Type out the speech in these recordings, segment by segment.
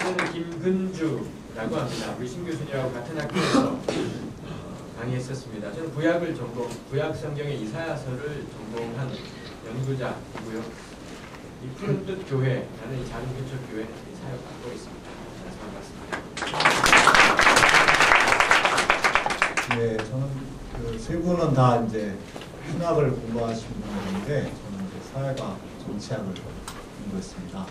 저는 김근주라고 합니다. 우리 신 교수님하고 같은 학교에서 강의했었습니다. 저는 부약 성경의 이사야서를 전공한 연구자이고요. 이 푸른 뜻 교회라는 이 작은 근처 교회 사역 맡고 있습니다. 반갑습니다. 네, 저는 그 세 분은 다 이제 신학을 공부하신 분들인데 저는 이제 사회과 정치학을 공부했습니다.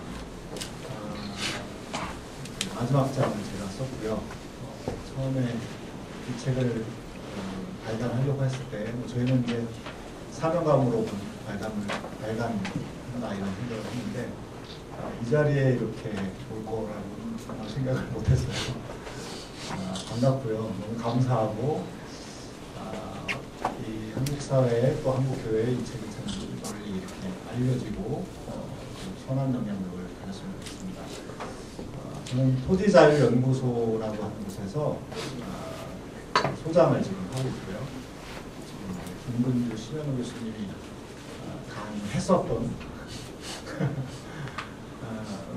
마지막 장은 제가 썼고요. 처음에 이 책을 발간하려고 했을 때 저희는 이제 사명감으로 발간한다 이런 생각을 했는데 이 자리에 이렇게 올 거라고는 정말 생각을 못했어요. 반갑고요. 너무 감사하고 이 한국 사회에 또 한국 교회에 이 책이 참 널리 이렇게 알려지고 선한 영향력을 가졌으면 좋겠습니다. 저는 토지자유연구소라고 하는 곳에서 소장을 지금 하고 있고요. 김근주 심현우 교수님이 강했었던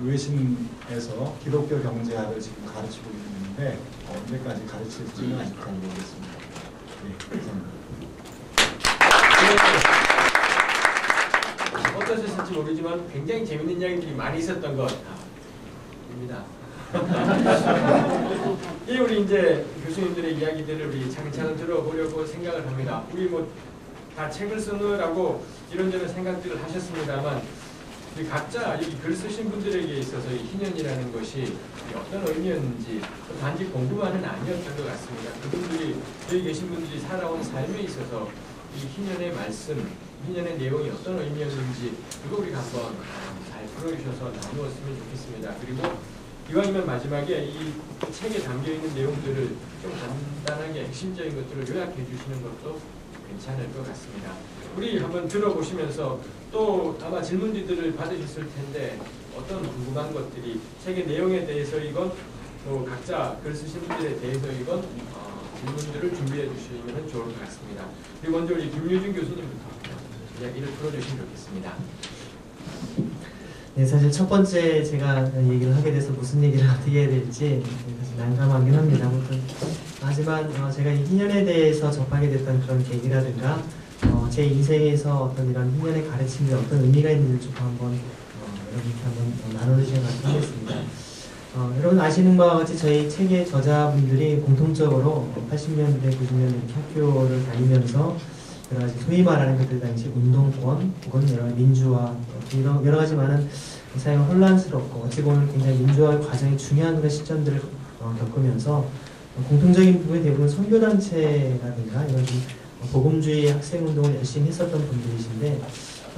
외신에서 기독교 경제학을 지금 가르치고 있는데 언제까지 가르칠지는 아직 잘 모르겠습니다. 네, 감사합니다. 어떠셨을지 모르지만 굉장히 재밌는 이야기들이 많이 있었던 것입니다. 이 우리 이제 교수님들의 이야기들을 우리 차근차근 들어보려고 생각을 합니다. 우리 뭐 다 책을 쓰느라고 이런저런 생각들을 하셨습니다만 각자 여기 글 쓰신 분들에게 있어서 이 희년이라는 것이 어떤 의미였는지 단지 공부만은 아니었던 것 같습니다. 그분들이 여기 계신 분들이 살아온 삶에 있어서 이 희년의 말씀, 희년의 내용이 어떤 의미였는지 그거 우리가 한번 잘 풀어주셔서 나누었으면 좋겠습니다. 그리고 이왕이면 마지막에 이 책에 담겨있는 내용들을 좀 간단하게 핵심적인 것들을 요약해 주시는 것도 괜찮을 것 같습니다. 우리 한번 들어보시면서 또 아마 질문들을 받으셨을 텐데 어떤 궁금한 것들이 책의 내용에 대해서이건 또 각자 글 쓰신 분들에 대해서이건 질문들을 준비해 주시면 좋을 것 같습니다. 그리고 먼저 우리 김유준 교수님부터 이야기를 풀어주시면 좋겠습니다. 네, 사실 첫 번째 제가 얘기를 하게 돼서 무슨 얘기를 어떻게 해야 될지 사실 난감하긴 합니다. 아무튼 하지만 제가 이 희년에 대해서 접하게 됐던 그런 계기라든가 제 인생에서 어떤 이런 희년의 가르침이 어떤 의미가 있는지 좀 한번 여러분께 한번 나눠주시면 하겠습니다. 여러분 아시는 바와 같이 저희 책의 저자분들이 공통적으로 80년대, 90년대 이렇게 학교를 다니면서 여러 가지 소위 말하는 그때 당시 운동권 혹은 여러 민주화 여러 가지 많은 사회가 혼란스럽고 어찌 보면 굉장히 민주화 과정이 중요한 그런 시점들을 겪으면서 공통적인 부분이 대부분 선교단체라든가 이런 좀 복음주의 학생운동을 열심히 했었던 분들이신데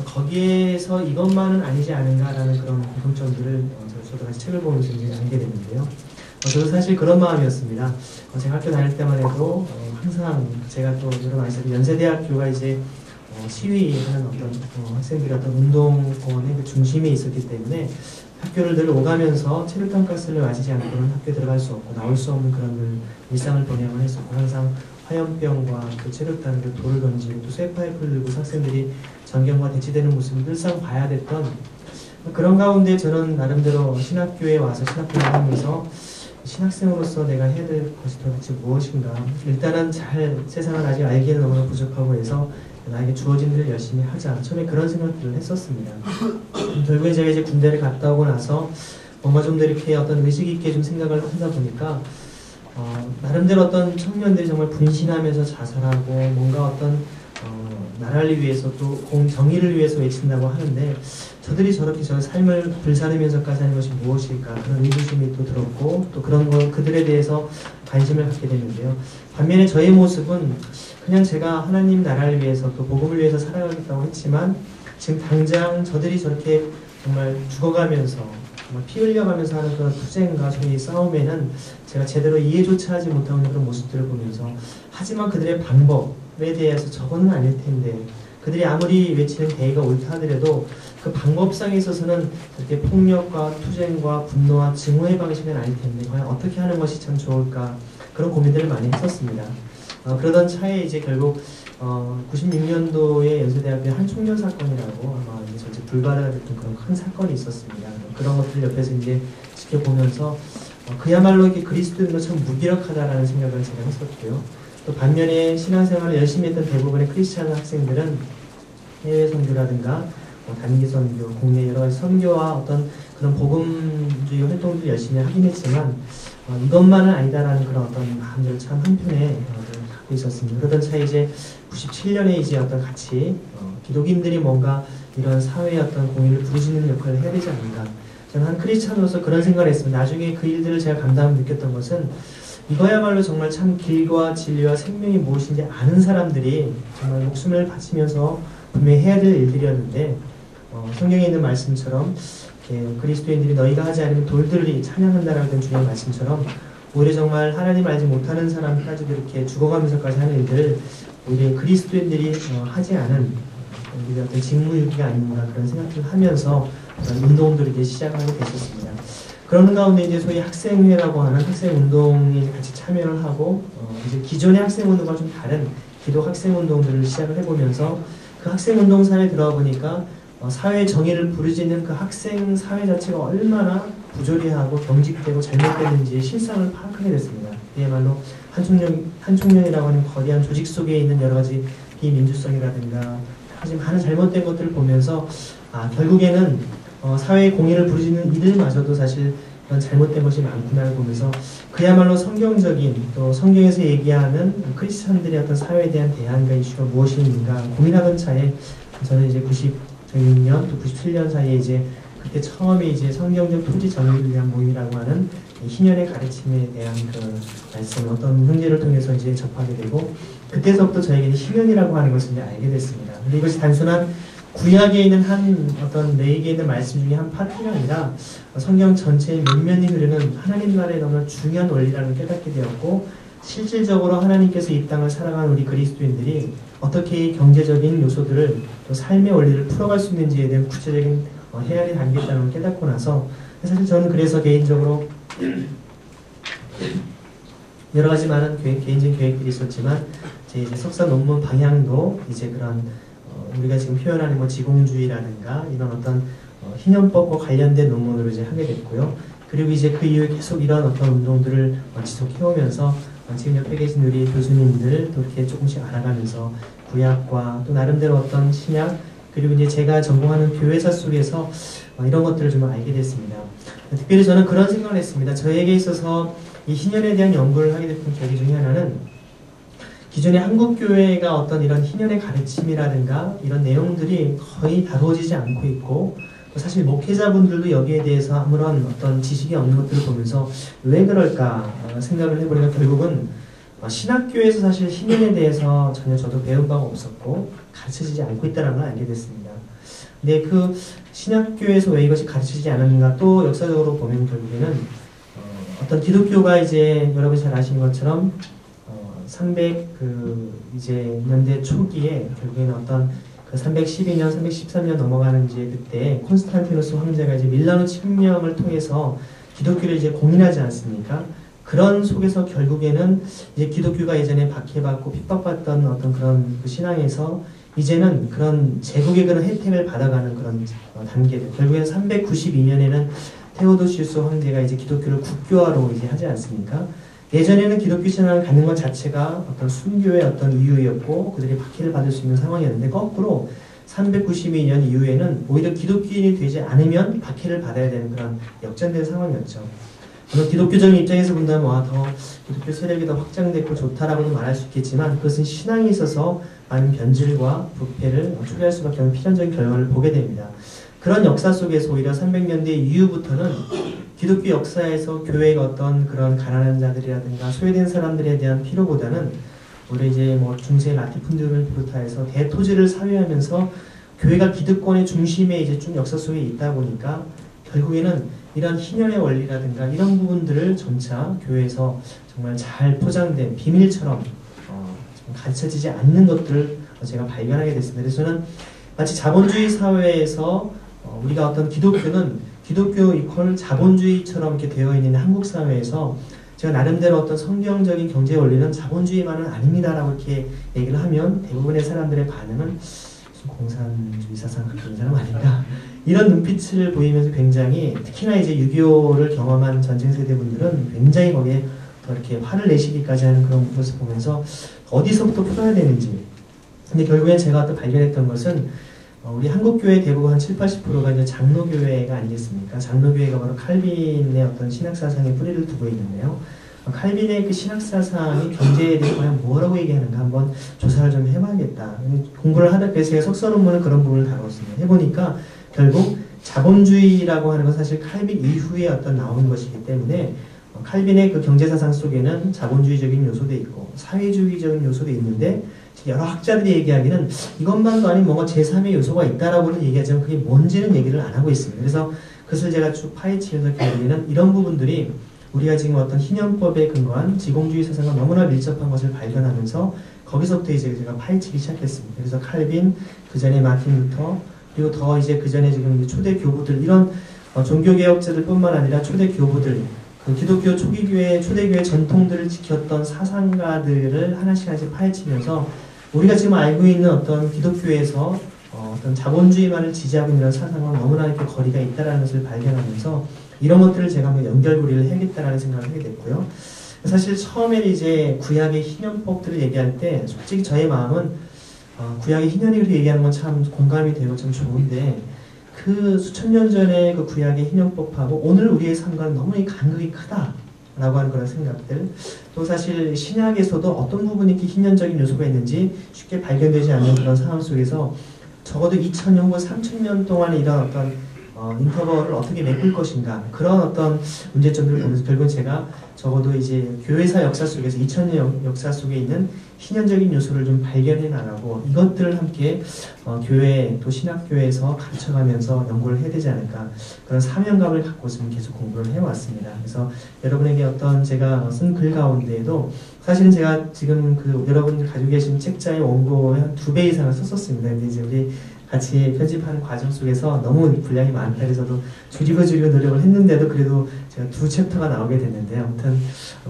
거기에서 이것만은 아니지 않은가라는 그런 공통점들을 저도 같이 책을 보면서 이제 알게 됐는데요. 저도 사실 그런 마음이었습니다. 제가 학교 다닐 때만 해도 항상 제가 또 여러분 아시다시피 연세대학교가 이제 시위하는 어떤 학생들이 어떤 운동권의 그 중심에 있었기 때문에 학교를 늘 오가면서 체류탄가스를 마시지 않고는 학교에 들어갈 수 없고 나올 수 없는 그런 일상을 보내야만 했었고 항상 화염병과 그 체류탄 돌을 던지고 또 쇠파이프를 들고 학생들이 전경과 대치되는 모습을 늘상 봐야 됐던 그런 가운데 저는 나름대로 신학교에 와서 신학교를 하면서 신학생으로서 내가 해야 될 것이 도대체 무엇인가 일단은 잘 세상을 아직 알기에는 너무나 부족하고 해서 나에게 주어진 일을 열심히 하자 처음에 그런 생각들을 했었습니다. 결국에 제가 이제 군대를 갔다 오고 나서 뭔가 좀 더 이렇게 어떤 의식 있게 좀 생각을 하다 보니까 나름대로 어떤 청년들이 정말 분신하면서 자살하고 뭔가 어떤 나라를 위해서 또 정의를 위해서 외친다고 하는데 저들이 저렇게 저 삶을 불사르면서까지 하는 것이 무엇일까 그런 의구심이 또 들었고 또 그런 거 그들에 대해서 관심을 갖게 되는데요. 반면에 저의 모습은 그냥 제가 하나님 나라를 위해서 또 복음을 위해서 살아가겠다고 했지만 지금 당장 저들이 저렇게 정말 죽어가면서 정말 피 흘려가면서 하는 그런 투쟁과 저희 싸움에는 제가 제대로 이해조차 하지 못하는 그런 모습들을 보면서 하지만 그들의 방법에 대해서 저거는 아닐 텐데 그들이 아무리 외치는 대의가 옳다 하더라도 그 방법상에 있어서는 그렇게 폭력과 투쟁과 분노와 증오의 방식은 아닐 텐데 과연 어떻게 하는 것이 참 좋을까 그런 고민들을 많이 했었습니다. 그러던 차에 이제 결국 96년도에 연세대학교 한 총련 사건이라고 아마 전체 불가다가 됐던 그런 큰 사건이 있었습니다. 그런 것들을 옆에서 이제 지켜보면서 그야말로 이게 그리스도인도 참 무기력하다라는 생각을 제가 했었고요. 또 반면에 신앙생활을 열심히 했던 대부분의 크리스찬 학생들은 해외 선교라든가 단기 선교, 국내 여러 가지 선교와 어떤 그런 복음주의 활동들을 열심히 하긴 했지만 이것만은 아니다라는 그런 어떤 마음들 참 한편에 갖고 있었습니다. 그러던 차에 이제 97년에 이제 어떤 같이 기독인들이 뭔가 이런 사회의 어떤 공의를 부르짖는 역할을 해야 되지 않는가. 저는 한 크리스찬으로서 그런 생각을 했습니다. 나중에 그 일들을 제가 감당하며 느꼈던 것은 이거야말로 정말 참 길과 진리와 생명이 무엇인지 아는 사람들이 정말 목숨을 바치면서 분명히 해야 될 일들이었는데 성경에 있는 말씀처럼 그리스도인들이 너희가 하지 않으면 돌들이 찬양한다라고 된 주님의 말씀처럼 오히려 정말 하나님을 알지 못하는 사람까지도 이렇게 죽어가면서까지 하는 일들을 오히려 그리스도인들이 하지 않은 우리의 어떤 직무유기가 아닌가 그런 생각을 하면서 운동들을 이제 시작하게 됐었습니다. 그러는 가운데 이제 소위 학생회라고 하는 학생운동에 같이 참여를 하고 이제 기존의 학생운동과 좀 다른 기독 학생운동들을 시작을 해보면서 그 학생운동사에 들어가 보니까 사회 정의를 부르짖는 그 학생 사회 자체가 얼마나 부조리하고 경직되고 잘못됐는지 실상을 파악하게 됐습니다. 그야말로 한총련이라고 하는 거대한 조직 속에 있는 여러 가지 비민주성이라든가 하지만 많은 잘못된 것들을 보면서 결국에는 사회의 공의를 부르짖는 이들마저도 사실 그런 잘못된 것이 많구나를 보면서 그야말로 성경적인 또 성경에서 얘기하는 크리스찬들의 어떤 사회에 대한 대안과 이슈가 무엇인가 고민하던 차에 저는 이제 96년 또 97년 사이에 이제 그때 처음에 이제 성경적 토지 정의를 위한 모임이라고 하는 희년의 가르침에 대한 그 말씀을 어떤 형제를 통해서 이제 접하게 되고 그때서부터 저에게는 희년이라고 하는 것을 이제 알게 됐습니다. 근데 이것이 단순한 구약에 있는 한 어떤 레이기에 있는 말씀 중에 한 파트가 아니라 성경 전체의 면면이 흐르는 하나님 나라의 너무나 중요한 원리라는 깨닫게 되었고 실질적으로 하나님께서 이 땅을 살아가는 우리 그리스도인들이 어떻게 이 경제적인 요소들을 또 삶의 원리를 풀어갈 수 있는지에 대한 구체적인 헤아린 단계가 있다는 걸 깨닫고 나서 사실 저는 그래서 개인적으로 여러 가지 많은 개인적인 계획들이 있었지만 제 이제 석사 논문 방향도 이제 그런 우리가 지금 표현하는 뭐 지공주의라든가 이런 어떤 희년법과 관련된 논문으로 이제 하게 됐고요. 그리고 이제 그 이후에 계속 이런 어떤 운동들을 지속해오면서 지금 옆에 계신 우리 교수님들 또 이렇게 조금씩 알아가면서 구약과 또 나름대로 어떤 신약 그리고 이제 제가 전공하는 교회사 속에서 이런 것들을 좀 알게 됐습니다. 특별히 저는 그런 생각을 했습니다. 저에게 있어서 이 희년에 대한 연구를 하게 됐던 계기 중에 하나는 기존의 한국교회가 어떤 이런 희년의 가르침이라든가 이런 내용들이 거의 다루어지지 않고 있고 사실 목회자분들도 여기에 대해서 아무런 어떤 지식이 없는 것들을 보면서 왜 그럴까 생각을 해보니까 결국은 신학교에서 사실 희년에 대해서 전혀 저도 배운 바가 없었고 가르쳐지지 않고 있다는 걸 알게 됐습니다. 근데 그 신학교에서 왜 이것이 가르쳐지지 않았는가 또 역사적으로 보면 결국에는 어떤 기독교가 이제 여러분이 잘 아시는 것처럼 300년대 초기에 결국에는 어떤 그 312년, 313년 넘어가는 이제 그때 콘스탄티누스 황제가 이제 밀라노 칙령을 통해서 기독교를 이제 공인하지 않습니까? 그런 속에서 결국에는 이제 기독교가 예전에 박해받고 핍박받던 어떤 그런 그 신앙에서 이제는 그런 제국의 그런 혜택을 받아가는 그런 단계들. 결국에는 392년에는 테오도시우스 황제가 이제 기독교를 국교화로 이제 하지 않습니까? 예전에는 기독교 신앙을 갖는 것 자체가 어떤 순교의 어떤 이유였고 그들이 박해를 받을 수 있는 상황이었는데 거꾸로 392년 이후에는 오히려 기독교인이 되지 않으면 박해를 받아야 되는 그런 역전된 상황이었죠. 물론 기독교적인 입장에서 본다면 더 기독교 세력이 더 확장됐고 좋다라고도 말할 수 있겠지만 그것은 신앙에 있어서 많은 변질과 부패를 초래할 수밖에 없는 필연적인 결과를 보게 됩니다. 그런 역사 속에서 오히려 300년대 이후부터는 기독교 역사에서 교회가 어떤 그런 가난한 자들이라든가 소외된 사람들에 대한 필요보다는 오히려 이제 뭐 중세 라티푼들을 비롯해서 대토지를 사회하면서 교회가 기득권의 중심에 이제 좀 역사 속에 있다 보니까 결국에는 이런 희년의 원리라든가 이런 부분들을 점차 교회에서 정말 잘 포장된 비밀처럼 가르쳐지지 않는 것들을 제가 발견하게 됐습니다. 그래서 저는 마치 자본주의 사회에서 우리가 어떤 기독교는 기독교 이퀄 자본주의처럼 이렇게 되어 있는 한국 사회에서 제가 나름대로 어떤 성경적인 경제 원리는 자본주의만은 아닙니다라고 이렇게 얘기를 하면 대부분의 사람들의 반응은 공산주의 사상 갖고 있는 사람 아닌가 이런 눈빛을 보이면서 굉장히 특히나 이제 6.25를 경험한 전쟁 세대 분들은 굉장히 거기에 더 이렇게 화를 내시기까지 하는 그런 모습을 보면서 어디서부터 풀어야 되는지. 근데 결국엔 제가 또 발견했던 것은 우리 한국교회 대부분 한 70~80%가 이제 장로교회가 아니겠습니까? 장로교회가 바로 칼빈의 어떤 신학사상에 뿌리를 두고 있는데요. 칼빈의 그 신학사상이 경제에 대해 과연 뭐라고 얘기하는가 한번 조사를 좀 해봐야겠다. 공부를 하다 그래서 제가 석사 논문은 그런 부분을 다뤘습니다. 해보니까 결국 자본주의라고 하는 건 사실 칼빈 이후에 어떤 나오는 것이기 때문에 칼빈의 그 경제사상 속에는 자본주의적인 요소도 있고 사회주의적인 요소도 있는데 여러 학자들이 얘기하기는 이것만도 아닌 뭔가 제3의 요소가 있다라고는 얘기하지만 그게 뭔지는 얘기를 안 하고 있습니다. 그래서 그것을 제가 쭉 파헤치면서 결국에는 이런 부분들이 우리가 지금 어떤 희년법에 근거한 지공주의 사상과 너무나 밀접한 것을 발견하면서 거기서부터 이제 제가 파헤치기 시작했습니다. 그래서 칼빈, 그 전에 마틴 루터, 그리고 더 이제 그 전에 지금 초대 교부들 이런 종교개혁자들뿐만 아니라 초대 교부들 그 기독교 초기교회, 초대교회 전통들을 지켰던 사상가들을 하나씩 파헤치면서 우리가 지금 알고 있는 어떤 기독교에서 어떤 자본주의만을 지지하고 있는 사상과 너무나 이렇게 거리가 있다는 것을 발견하면서 이런 것들을 제가 한번 연결고리를 해야겠다라는 생각을 하게 됐고요. 사실 처음에 이제 구약의 희년법들을 얘기할 때 솔직히 저의 마음은 구약의 희년이라고 얘기하는 건 참 공감이 되고 참 좋은데 그 수천 년 전의 그 구약의 희년법하고 오늘 우리의 삶과는 너무 이 간극이 크다라고 하는 그런 생각들 또 사실 신약에서도 어떤 부분이 이렇게 희년적인 요소가 있는지 쉽게 발견되지 않는 그런 상황 속에서 적어도 2000년 혹은 3000년 동안의 이런 어떤 인터벌을 어떻게 메꿀 것인가 그런 어떤 문제점들을 보면서 결국은 제가 적어도 이제 교회사 역사 속에서 2000년 역사 속에 있는 희년적인 요소를 좀 발견해 나가고 이것들을 함께 교회 또 신학교에서 가르쳐가면서 연구를 해야 되지 않을까 그런 사명감을 갖고 좀 계속 공부를 해왔습니다. 그래서 여러분에게 어떤 제가 쓴 글 가운데에도 사실은 제가 지금 그 여러분 가지고 계신 책자의 원고의 한 2배 이상을 썼었습니다. 근데 이제 우리 같이 편집하는 과정 속에서 너무 분량이 많다 그래서도 줄이고 노력을 했는데도 그래도 제가 2챕터가 나오게 됐는데요. 아무튼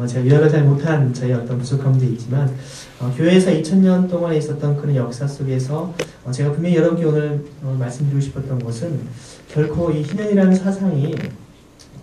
제가 요약을 잘 못한 저희 어떤 부족함도 있지만 교회에서 2000년 동안에 있었던 그런 역사 속에서 제가 분명히 여러분께 오늘 말씀드리고 싶었던 것은 결코 이 희년이라는 사상이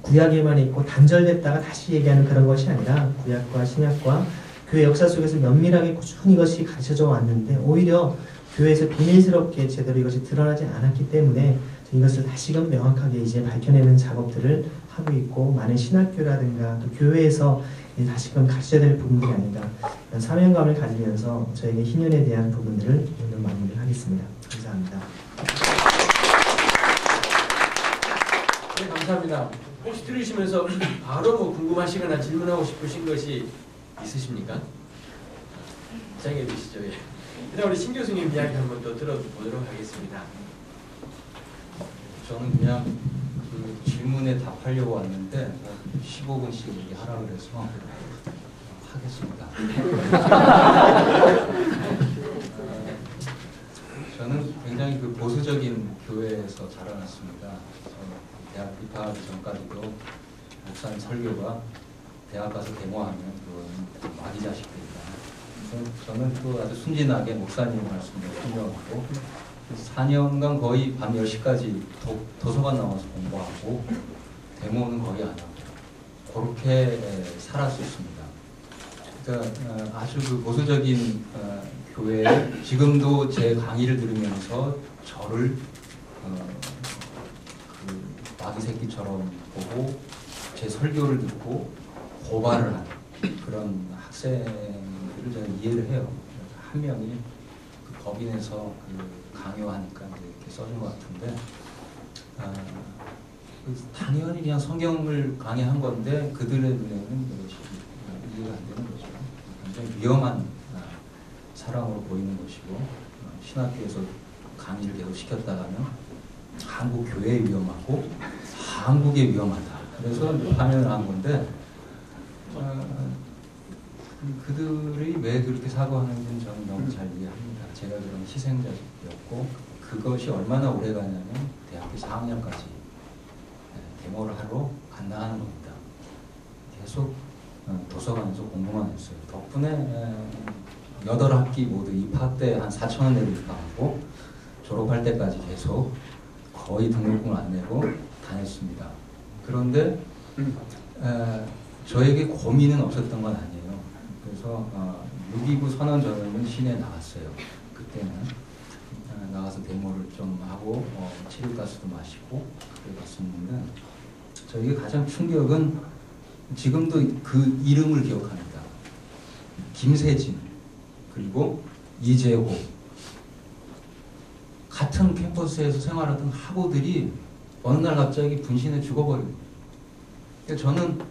구약에만 있고 단절됐다가 다시 얘기하는 그런 것이 아니라 구약과 신약과 교회 역사 속에서 면밀하게 꾸준히 이것이 가르쳐져 왔는데 오히려 교회에서 비밀스럽게 제대로 이것이 드러나지 않았기 때문에 이것을 다시금 명확하게 이제 밝혀내는 작업들을 하고 있고 많은 신학교라든가 또 교회에서 다시금 가르쳐야 될 부분들이 아닌가 그런 사명감을 가지면서 저에게 희년에 대한 부분들을 오늘 마무리를 하겠습니다. 감사합니다. 네, 감사합니다. 혹시 들으시면서 바로 뭐 궁금하시거나 질문하고 싶으신 것이 있으십니까? 정해 주시죠. 예. 일단 우리 신 교수님 이야기 한번 또 들어보도록 하겠습니다. 저는 그냥 그 질문에 답하려고 왔는데 15분씩 얘기하라 그래서 하겠습니다. 저는 굉장히 그 보수적인 교회에서 자라났습니다. 대학 입학하기 전까지도 목사님 설교가 대학 가서 데모하면 그건 마귀 자식들이다. 저는 또 아주 순진하게 목사님 말씀을 순종하고 4년간 거의 밤 10시까지 도서관 나와서 공부하고 데모는 거의 안 하고 그렇게 살았었습니다. 그러니까 아주 그 보수적인 교회 지금도 제 강의를 들으면서 저를 그 마귀 새끼처럼 보고 제 설교를 듣고 고발을 하는 그런 학생들을 제가 이해를 해요. 한 명이 그 법인에서 그 강요하니까 이렇게 써준 것 같은데 당연히 그냥 성경을 강의한 건데 그들의 눈에는 이것이 이해가 안 되는 거죠. 굉장히 위험한 사람으로 보이는 것이고 신학교에서 강의를 계속 시켰다가는 한국 교회에 위험하고 한국에 위험하다. 그래서 파면을 한 건데 그들이 왜 그렇게 사고하는지는 저는 너무 잘 이해합니다. 제가 그런 희생자였고 그것이 얼마나 오래 가냐면 대학교 4학년까지 데모를 하러 간다 하는 겁니다. 계속 도서관에서 공부만 했어요. 덕분에 8학기 모두 입학 때 한 4,000원 내고 입학하고 졸업할 때까지 계속 거의 등록금을 안 내고 다녔습니다. 그런데 저에게 고민은 없었던 건 아니에요. 그래서 6.29 선언 전에는 시내에 나갔어요. 그때는 나가서 데모를 좀 하고 체류가스도 마시고 그랬었는데 저에게 가장 충격은 지금도 그 이름을 기억합니다. 김세진 그리고 이재호 같은 캠퍼스에서 생활하던 학우들이 어느 날 갑자기 분신해 죽어버립니다. 그러니까 저는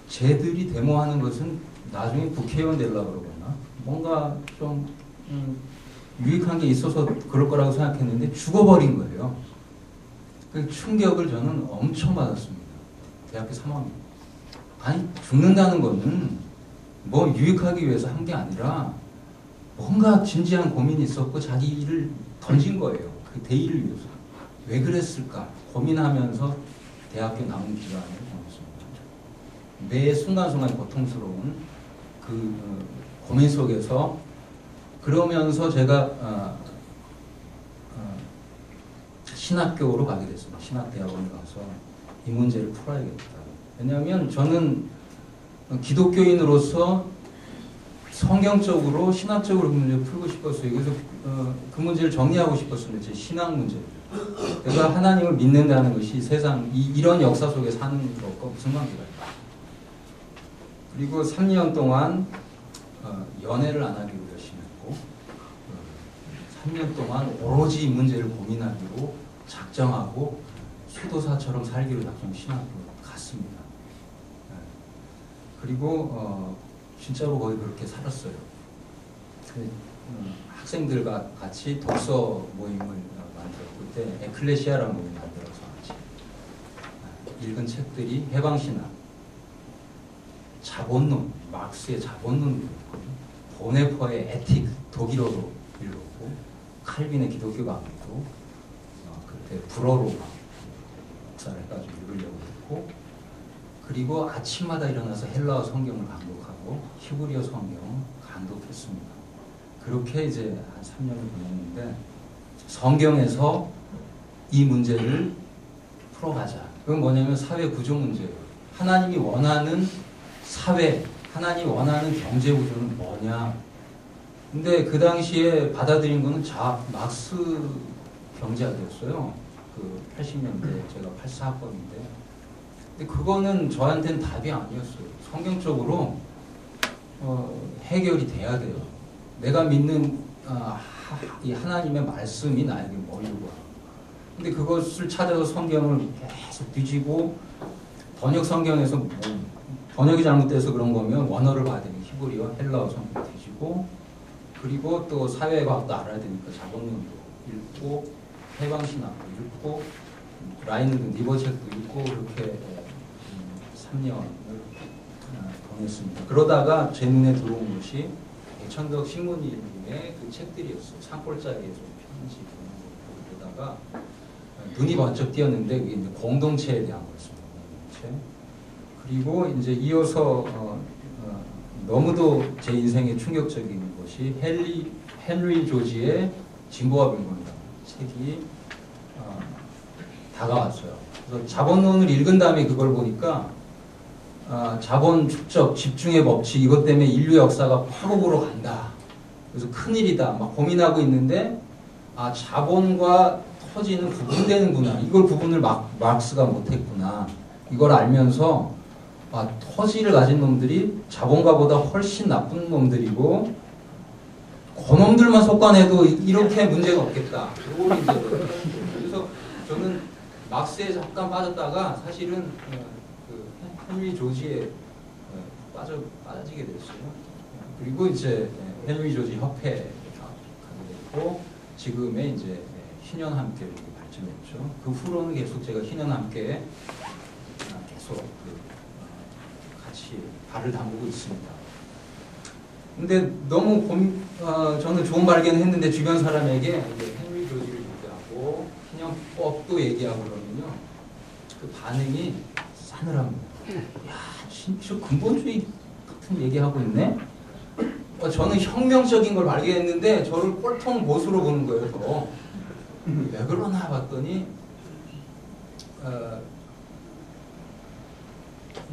쟤들이 데모하는 것은 나중에 국회의원 되려고 그러거나 뭔가 좀 유익한 게 있어서 그럴 거라고 생각했는데 죽어버린 거예요. 그 충격을 저는 엄청 받았습니다. 대학교 3학년. 아니 죽는다는 거는 뭐 유익하기 위해서 한 게 아니라 뭔가 진지한 고민이 있었고 자기 일을 던진 거예요. 그 대의를 위해서. 왜 그랬을까 고민하면서 대학교 남은 기간을 보냈습니다. 매 순간순간 고통스러운 그 고민 속에서 그러면서 제가 신학교로 가게 됐습니다. 신학대학원에 가서 이 문제를 풀어야겠다. 왜냐하면 저는 기독교인으로서 성경적으로 신학적으로 그 문제를 풀고 싶었어요. 그래서 그 문제를 정리하고 싶었습니다. 제 신학 문제를. 내가 하나님을 믿는다는 것이 세상 이런 역사 속에 사는 것과 무슨 관계가 있다. 그리고 3년 동안 연애를 안 하기로 결심했고 3년 동안 오로지 이 문제를 고민하기로 작정하고 수도사처럼 살기로 작정 신학교로 갔습니다. 그리고 진짜로 거의 그렇게 살았어요. 학생들과 같이 독서 모임을 만들었고 그때 에클레시아라는 모임을 만들어서 같이 읽은 책들이 해방신학, 자본론, 막스의 자본론도 있고 보네퍼의 에틱 독일어로 읽었고 칼빈의 기독교 강의도 그때 불어로 역사를 해가지고 읽으려고 했고 그리고 아침마다 일어나서 헬라어 성경을 강독하고 히브리어 성경 강독했습니다. 그렇게 이제 한 3년을 보냈는데 성경에서 이 문제를 풀어가자. 그건 뭐냐면 사회 구조 문제예요. 하나님이 원하는 사회, 하나님이 원하는 경제 구조는 뭐냐. 근데 그 당시에 받아들인 거는 막스 경제학이었어요. 그 80년대, 제가 84학번인데. 근데 그거는 저한테는 답이 아니었어요. 성경적으로 해결이 돼야 돼요. 내가 믿는 이 하나님의 말씀이 나에게 뭘 요구하고. 근데 그것을 찾아서 성경을 계속 뒤지고 번역 성경에서 뭐 번역이 잘못돼서 그런 거면 원어를 봐야 되니까 히브리어, 헬라어 성경 뒤지고 그리고 또 사회과학도 알아야 되니까 자본론도 읽고 해방신학도 읽고 라이너든 리버 책도 읽고 그렇게 3년을 보냈습니다. 그러다가 제 눈에 들어온 것이 대천덕 신문일의 그 책들이었어요. 산골짜기에 좀 편지 그러다가 눈이 번쩍 띄었는데 그게 이제 공동체에 대한 거였습니다. 공동체. 그리고 이제 이어서 너무도 제 인생에 충격적인 것이 헨리 조지의 진보와 빈곤이라는 책이 다가왔어요. 그래서 자본론을 읽은 다음에 그걸 보니까 자본 축적, 집중의 법칙 이것 때문에 인류 역사가 파국으로 간다. 그래서 큰일이다. 막 고민하고 있는데 자본과 토지는 구분되는구나. 이걸 구분을 막스가 못했구나. 이걸 알면서 토지를 가진 놈들이 자본가보다 훨씬 나쁜 놈들이고 그놈들만 속아내도 이렇게 문제가 없겠다. 그래서 저는 막스에 잠깐 빠졌다가 사실은 그 헨리 조지에 빠지게 됐어요. 그리고 이제 헨리 조지 협회에 가게 됐고 지금의 이제 희년 함께로 발전했죠. 그 후로는 계속 제가 희년 함께 계속 같이 발을 담그고 있습니다. 근데 너무 저는 좋은 발견을 했는데 주변 사람에게 헨리 조지를 얘기하고 희년법도 얘기하고 그러면요 그 반응이 싸늘합니다. 야 진짜 근본주의 같은 얘기하고 있네. 저는 혁명적인 걸 발견했는데 저를 꼴통 보수로 보는 거예요. 왜 그러나 봤더니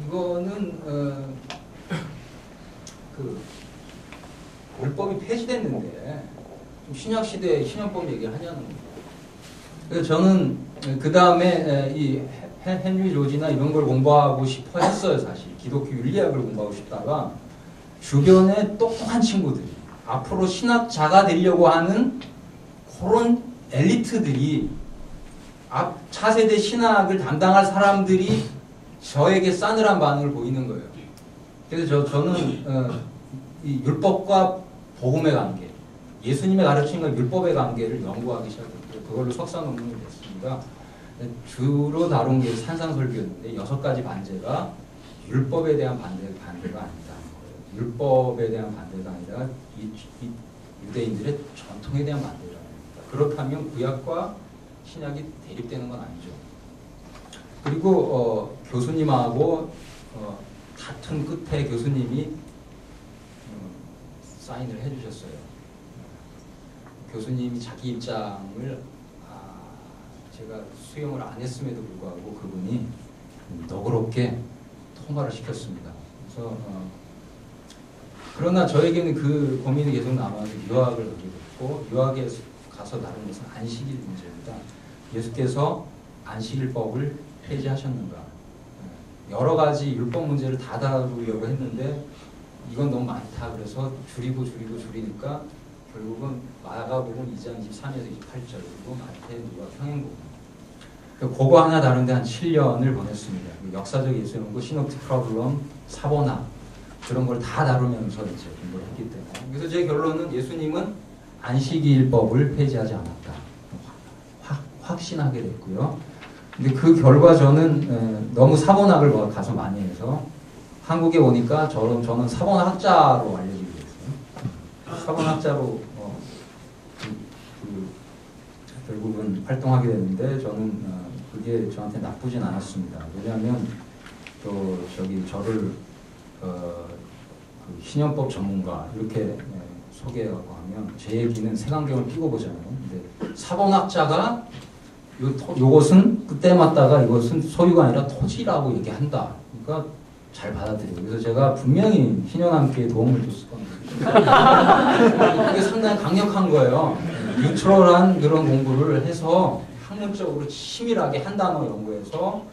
이거는 그 율법이 폐지됐는데 좀 신약 시대에 신약법 얘기를 하냐는 거예요. 그래서 저는 그 다음에 이 헨리 조지나 이런 걸 공부하고 싶어 했어요. 사실 기독교 윤리학을 공부하고 싶다가 주변에 똑똑한 친구들이 앞으로 신학자가 되려고 하는 그런 엘리트들이 앞 차세대 신학을 담당할 사람들이 저에게 싸늘한 반응을 보이는 거예요. 그래서 저는 이 율법과 복음의 관계, 예수님의 가르침과 율법의 관계를 연구하기 시작했고요. 그걸로 석사 논문이 됐습니다. 주로 다룬 게 산상설교였는데 6가지 반제가 율법에 대한 반대가 아니다. 율법에 대한 반대가 아니라 이 유대인들의 전통에 대한 반대가 아니다. 그렇다면 구약과 신약이 대립되는 건 아니죠. 그리고 교수님하고 다툰 끝에 교수님이 사인을 해주셨어요. 교수님이 자기 입장을 제가 수용을 안 했음에도 불구하고 그분이 너그럽게 통과를 시켰습니다. 그래서 그러나 저에게는 그 고민이 계속 남아서 유학을 가게 됐고 유학에 가서 다룬 것은 안식일 문제입니다. 예수께서 안식일법을 폐지하셨는가? 여러 가지 율법 문제를 다 다루려고 했는데 이건 너무 많다. 그래서 줄이니까 결국은 마가복음 2장 23에서 28절 그리고 마태, 누가 평행복음 그거 하나 다루는데 한 7년을 보냈습니다. 역사적 예수 연구, 시놉틱 프로블럼, 사본학 그런 걸 다 다루면서 이제 공부를 했기 때문에 그래서 제 결론은 예수님은 안식일법을 폐지하지 않았다. 확신하게 됐고요. 근데 그 결과 저는 너무 사본학을 가서 많이 해서 한국에 오니까 저는 사본학자로 알려지게 됐어요. 사본학자로 결국은 활동하게 됐는데 저는 그게 저한테 나쁘진 않았습니다. 왜냐하면 또 저를 그 신연법 전문가 이렇게 소개하고 하면 제 얘기는 색안경을 끼고 보잖아요. 근데 사본학자가 요것은 그때 맞다가 이것은 소유가 아니라 토지라고 얘기한다. 그러니까 잘 받아들여요. 그래서 제가 분명히 신현함께 도움을 줬을 겁니다. 그게 상당히 강력한 거예요. 뉴트럴한 그런 공부를 해서 학문적으로 치밀하게 한 단어 연구해서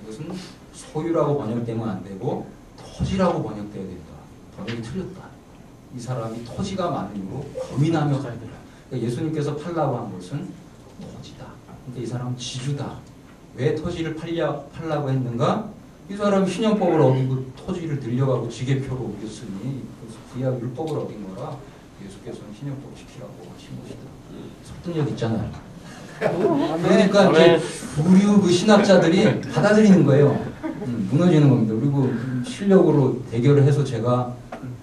이것은 소유라고 번역되면 안 되고 토지라고 번역돼야 된다. 번역이 틀렸다. 이 사람이 토지가 많은 이유로 고민하며 살더라. 그러니까 예수님께서 팔라고 한 것은 토지다. 그러니까 이 사람은 지주다. 왜 토지를 팔라고 했는가? 이 사람이 신연법을 어기고 토지를 늘려가고 지게표로 옮겼으니 그래서 구약 율법을 어긴 거라 예수께서는 신연법 지키라고 하신 것이다. 설득력 있잖아요. 그러니까 이제 주류 그 신학자들이 받아들이는 거예요. 무너지는 겁니다. 그리고 실력으로 대결을 해서 제가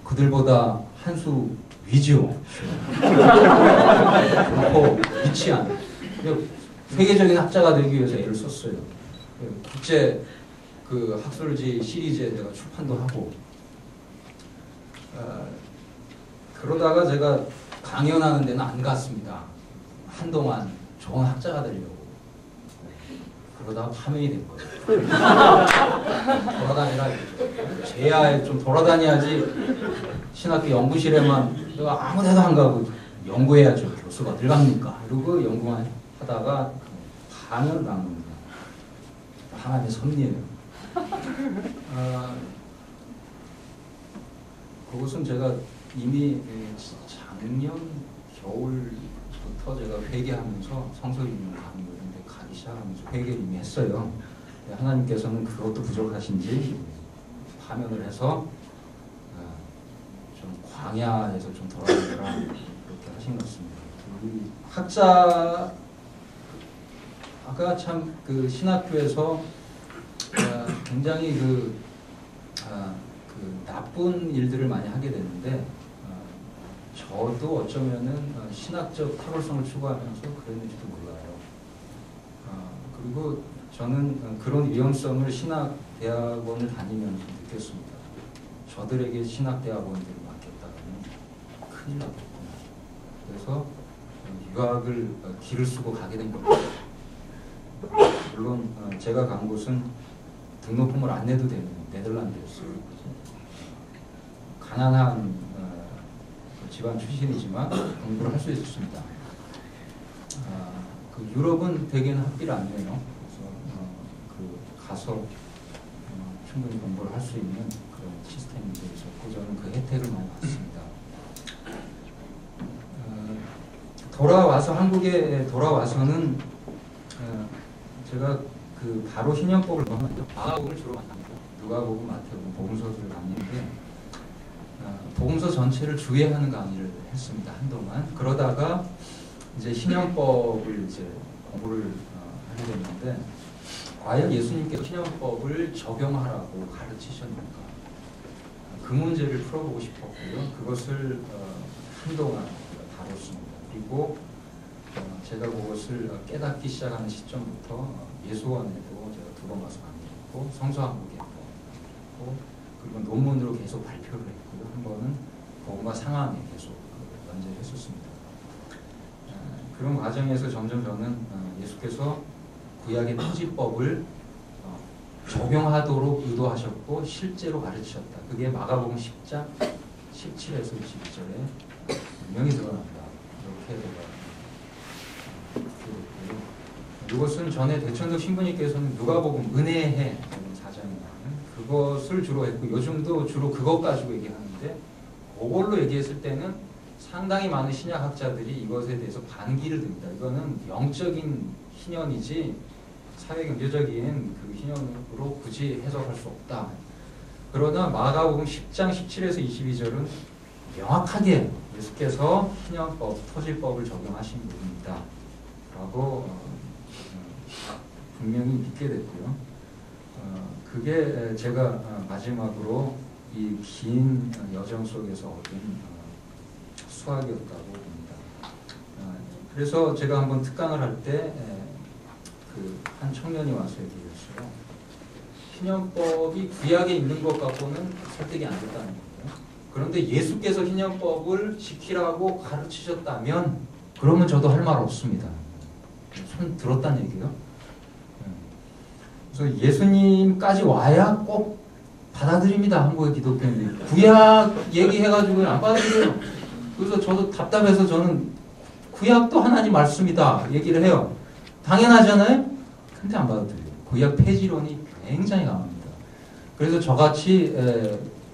그들보다 한 수 위죠. 결코 믿지 않아요. 세계적인 학자가 되기 위해서 애를 썼어요. 국제 그 학술지 시리즈에 내가 출판도 하고 그러다가 제가 강연하는 데는 안 갔습니다. 한동안 좋은 학자가 되려고 그러다가 파면이 된 거예요. 돌아다니라 제야에 좀 돌아다녀야지 신학교 연구실에만 내가 아무 데도 안 가고 연구해야죠. 교수가 어딜 갑니까? 이러고 연구만 하다가 파면을 간 겁니다. 하나님의 섭리예요. 그것은 제가 이미 작년 겨울부터 제가 회개하면서 성서윤 가는 곳인데 가기 시작하면서 회개를 이미 했어요. 하나님께서는 그것도 부족하신지 파면을 해서 좀 광야에서 좀 돌아다니라 그렇게 하신 것 같습니다. 우리 학자 아까 참 그 신학교에서 굉장히 그 나쁜 일들을 많이 하게 되는데 저도 어쩌면은 신학적 탁월성을 추구하면서 그랬는지도 몰라요. 그리고 저는 그런 위험성을 신학대학원을 다니면서 느꼈습니다. 저들에게 신학대학원들을 맡겼다가는 큰일 나겠구나. 그래서 유학을 길을 쓰고 가게 된 겁니다. 물론 제가 간 곳은 등록금을 안 내도 되는 네덜란드였어요. 가난한 집안 출신이지만 공부를 할 수 있었습니다. 그 유럽은 대개는 학비를 안 내요. 그래서 가서 충분히 공부를 할 수 있는 그런 시스템이 있었고 저는 그 혜택을 많이 받습니다. 돌아와서 한국에 돌아와서는 제가 그 바로 신약법을 마가복음을 주로 만납니다. 누가복음, 마태복음, 복음서들을 강의했는데 복음서 전체를 주의하는 강의를 했습니다. 한동안. 그러다가 이제 신약법을 이제 공부를 하게 됐는데 과연 예수님께서 신약법을 적용하라고 가르치셨는가? 그 문제를 풀어보고 싶었고요. 그것을 한동안 다뤘습니다. 그리고 제가 그것을 깨닫기 시작하는 시점부터 예수원에도 제가 2번 가서 강의했고 성서한국에 했고 그리고 논문으로 계속 발표를 했고요. 한 번은 복음과 상황에 계속 연재를 했었습니다. 그런 과정에서 점점 저는 예수께서 구약의 토지법을 적용하도록 의도하셨고 실제로 가르치셨다. 그게 마가복음 10장 17에서 22절에 분명히 드러난다. 이렇게 이것은 전에 대천덕 신부님께서는 누가복음 은혜의 해 4장에 그것을 주로 했고 요즘도 주로 그것 가지고 얘기하는데 그걸로 얘기했을 때는 상당히 많은 신약학자들이 이것에 대해서 반기를 듭니다. 이거는 영적인 희년이지 사회경제적인 그 희년으로 굳이 해석할 수 없다. 그러나 마가복음 10장 17에서 22절은 명확하게 예수께서 희년법, 토지법을 적용하신 분입니다. 라고 분명히 믿게 됐고요. 그게 제가 마지막으로 이 긴 여정 속에서 얻은 수학이었다고 봅니다. 그래서 제가 한번 특강을 할 때 한 청년이 와서 얘기했어요. 희년법이 구약에 있는 것 갖고는 설득이 안 됐다는 거예요. 그런데 예수께서 희년법을 지키라고 가르치셨다면 그러면 저도 할 말 없습니다. 손 들었다는 얘기예요. 그래서 예수님까지 와야 꼭 받아들입니다. 한국의 기독교인들이. 구약 얘기해가지고 안 받아들여요. 그래서 저도 답답해서 저는 구약도 하나님 말씀이다 얘기를 해요. 당연하잖아요? 근데 안 받아들여요. 구약 폐지론이 굉장히 강합니다. 그래서 저같이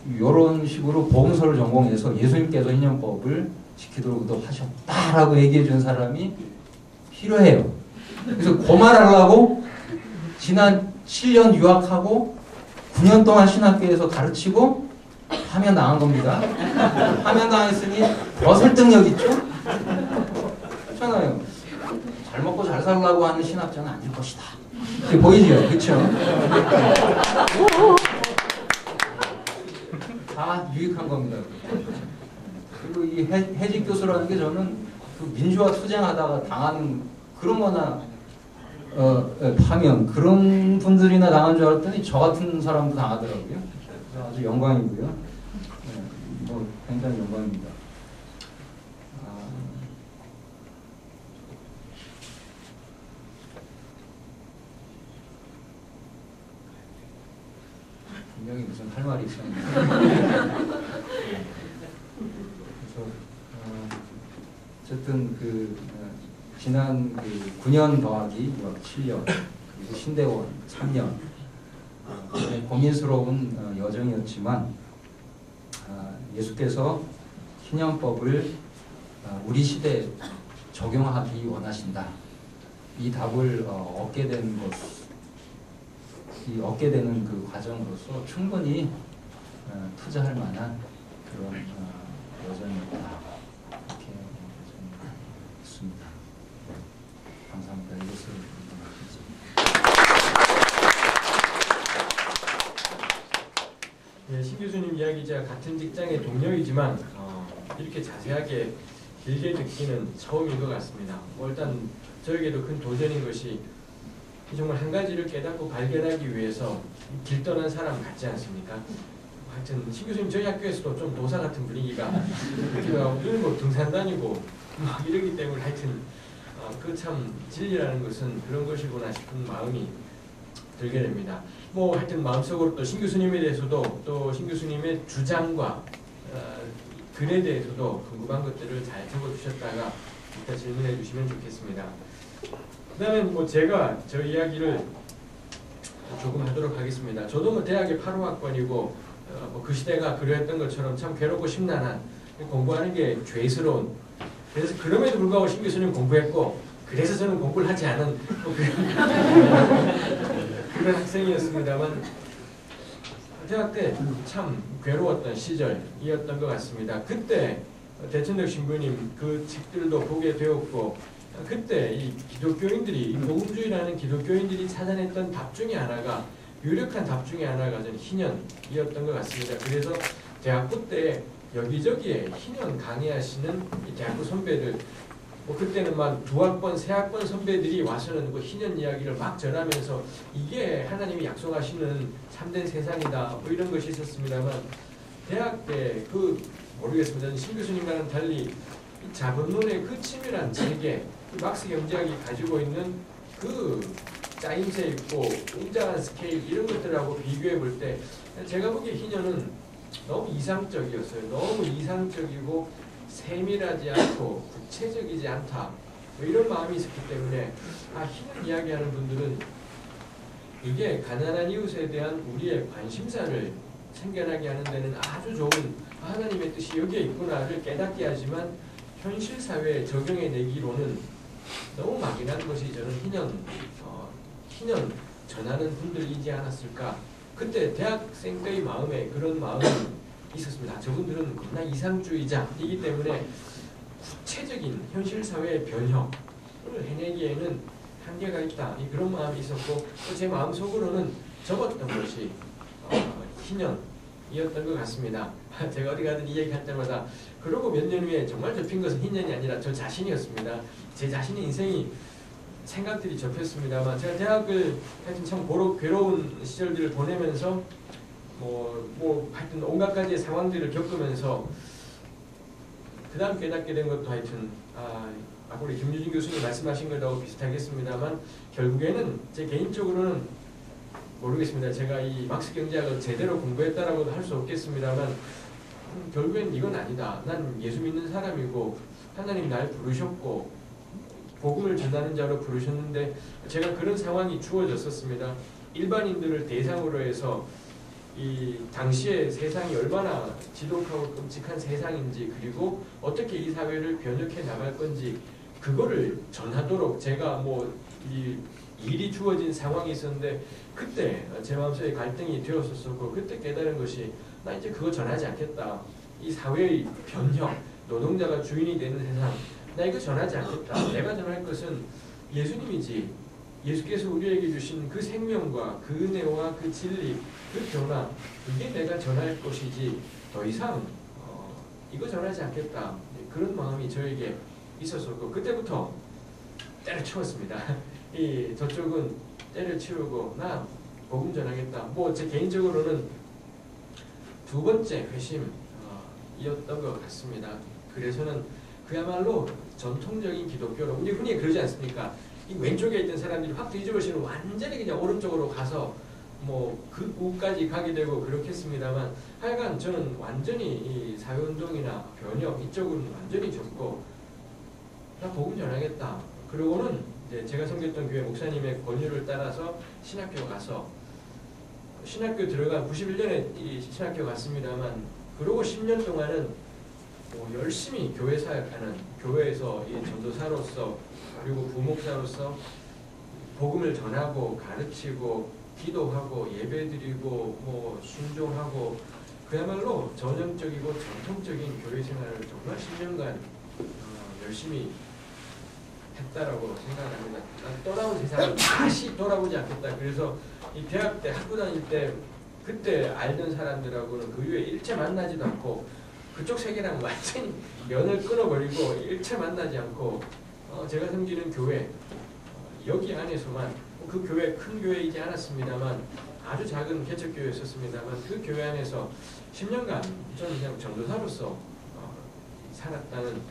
이런 식으로 복음서를 전공해서 예수님께서 희년법을 지키도록 의도하셨다라고 얘기해 준 사람이 필요해요. 그래서 그 말하려고 지난 7년 유학하고 9년 동안 신학교에서 가르치고 파면 당한 겁니다. 파면 당했으니 더 설득력 있죠? 그렇잖아요. 잘 먹고 잘 살려고 하는 신학자는 아닐 것이다. 이게 보이죠? 그렇죠? 다 유익한 겁니다. 그리고 이 해직 교수라는 게 저는 그 민주화 투쟁하다가 당하는 그런 거나 파면 그런 분들이나 당한 줄 알았더니 저 같은 사람도 당하더라고요. 그래서 아주 영광이고요. 뭐 굉장히 영광입니다. 분명히 무슨 할 말이 있었는데. 그래서 어쨌든 지난 9년 더하기 7년 그리고 신대원 3년 고민스러운 여정이었지만 예수께서 희년법을 우리 시대에 적용하기 원하신다. 이 답을 얻게 된 얻게 되는 그 과정으로서 충분히 투자할 만한 그런 여정이었다. 이렇게 있습니다. 감사합니다. 이것을 네, 신 교수님 이야기자 같은 직장의 동료이지만 이렇게 자세하게 길게 듣기는 처음인 것 같습니다. 일단 저에게도 큰 도전인 것이 정말 한 가지를 깨닫고 발견하기 위해서 길 떠난 사람 같지 않습니까? 하여튼 신 교수님 저희 학교에서도 좀 도사 같은 분위기가 늘 뭐 등산 다니고 막 이러기 때문에 하여튼 그 참 진리라는 것은 그런 것이구나 싶은 마음이 들게 됩니다. 뭐 하여튼 마음속으로 또 신 교수님에 대해서도 또 신 교수님의 주장과 글에 대해서도 궁금한 것들을 잘 적어주셨다가 이따 질문해 주시면 좋겠습니다. 그 다음에 뭐 제가 저 이야기를 조금 하도록 하겠습니다. 저도 뭐 대학의 8호학번이고 뭐 그 시대가 그랬던 것처럼 참 괴롭고 심란한 공부하는 게 죄스러운, 그래서 그럼에도 불구하고 신 교수님 공부했고 그래서 저는 공부를 하지 않은 뭐 그런 학생이었습니다만 대학 때 참 괴로웠던 시절이었던 것 같습니다. 그때 대천덕 신부님 그 책들도 보게 되었고 그때 이 기독교인들이 복음주의라는 기독교인들이 찾아냈던 답 중에 하나가 유력한 답 중에 하나가 저는 희년이었던 것 같습니다. 그래서 대학부 때 여기저기에 희년 강의하시는 이 대학부 선배들 뭐 그때는 막 2학번, 3학번 선배들이 와서는 그 희년 이야기를 막 전하면서 이게 하나님이 약속하시는 참된 세상이다 뭐 이런 것이 있었습니다만 대학 때 그 모르겠습니다. 저는 신 교수님과는 달리 자본론의 그 치밀한 체계, 막스 경제학이 가지고 있는 그 짜임새 있고 웅장한 스케일 이런 것들하고 비교해 볼 때 제가 보기에 희년은 너무 이상적이었어요. 너무 이상적이고 세밀하지 않고 구체적이지 않다. 뭐 이런 마음이 있었기 때문에 희년 이야기하는 분들은 이게 가난한 이웃에 대한 우리의 관심사를 생겨나게 하는 데는 아주 좋은 하나님의 뜻이 여기에 있구나를 깨닫게 하지만 현실 사회에 적용해 내기로는 너무 막연한 것이 저는 희년 전하는 분들이지 않았을까. 그때 대학생 때의 마음에 그런 마음이 있었습니다. 저분들은 겁나 이상주의자이기 때문에 구체적인 현실 사회의 변혁을 해내기에는 한계가 있다. 그런 마음이 있었고 또 제 마음속으로는 적었던 것이 희년이었던 것 같습니다. 제가 어디 가든 이 얘기할 때마다 그러고 몇 년 후에 정말 접힌 것은 희년이 아니라 저 자신이었습니다. 제 자신의 인생이 생각들이 접혔습니다만 제가 대학을 하여튼 참 괴로운 시절들을 보내면서 뭐 하여튼 온갖 가지의 상황들을 겪으면서 그 다음 깨닫게 된 것도 하여튼 아까 우리 김유진 교수님 말씀하신 것하고 비슷하겠습니다만 결국에는 제 개인적으로는 모르겠습니다. 제가 이 막스 경제학을 제대로 공부했다라고도 할 수 없겠습니다만 결국엔 이건 아니다. 난 예수 믿는 사람이고 하나님 날 부르셨고 복음을 전하는 자로 부르셨는데 제가 그런 상황이 주어졌었습니다. 일반인들을 대상으로 해서 이 당시의 세상이 얼마나 지독하고 끔찍한 세상인지 그리고 어떻게 이 사회를 변혁해 나갈 건지 그거를 전하도록 제가 이 일이 주어진 상황이 있었는데 그때 제 마음속에 갈등이 되었었고 그때 깨달은 것이 나 이제 그거 전하지 않겠다. 이 사회의 변혁, 노동자가 주인이 되는 세상 나 이거 전하지 않겠다. 내가 전할 것은 예수님이지. 예수께서 우리에게 주신 그 생명과 그 은혜와 그 진리, 그 변화 이게 내가 전할 것이지 더 이상 이거 전하지 않겠다. 그런 마음이 저에게 있었었고 그때부터 때려치웠습니다. 저쪽은 때려치우고 나 복음 전하겠다. 제 개인적으로는 두 번째 회심이었던 것 같습니다. 그래서는 그야말로 전통적인 기독교로 우리 흔히 그러지 않습니까? 이 왼쪽에 있던 사람들이 확 뒤집어지면 완전히 그냥 오른쪽으로 가서 그 우까지 가게 되고 그렇겠습니다만 하여간 저는 완전히 이 사회운동이나 변혁 이쪽은 완전히 접고 나 복음 전하겠다. 그러고는 이제 제가 섬겼던 교회 목사님의 권유를 따라서 신학교 가서 신학교 들어간 91년에 이 신학교 갔습니다만 그러고 10년 동안은 열심히 교회 사역하는 교회에서 이 전도사로서 그리고 부목사로서 복음을 전하고 가르치고 기도하고 예배드리고 순종하고 그야말로 전형적이고 전통적인 교회 생활을 정말 10년간 열심히 했다라고 생각합니다. 떠나온 세상을 다시 돌아보지 않겠다. 그래서 이 대학 때 학부 다닐 때 그때 알던 사람들하고는 그 이후에 일체 만나지도 않고 그쪽 세계랑 완전히 연을 끊어버리고 일체 만나지 않고 제가 섬기는 교회 여기 안에서만 그 교회 큰 교회이지 않았습니다만 아주 작은 개척교회였었습니다만 그 교회 안에서 10년간 저는 그냥 전도사로서 살았다는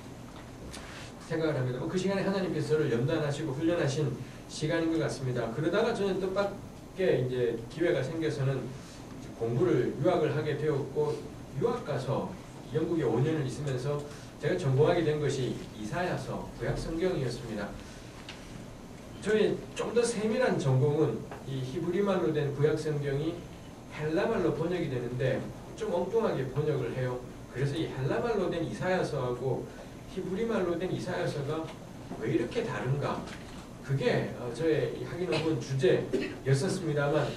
생각을 합니다. 그 시간에 하나님께서 저를 연단하시고 훈련하신 시간인 것 같습니다. 그러다가 저는 뜻밖의 이제 기회가 생겨서는 공부를 유학을 하게 되었고 유학 가서 영국에 5년을 있으면서 제가 전공하게 된 것이 이사야서 구약 성경이었습니다. 저의 좀 더 세밀한 전공은 이 히브리말로 된 구약 성경이 헬라말로 번역이 되는데 좀 엉뚱하게 번역을 해요. 그래서 이 헬라말로 된 이사야서하고 히브리말로 된 이사야서가 왜 이렇게 다른가? 그게 저의 학위 논문 주제였었습니다만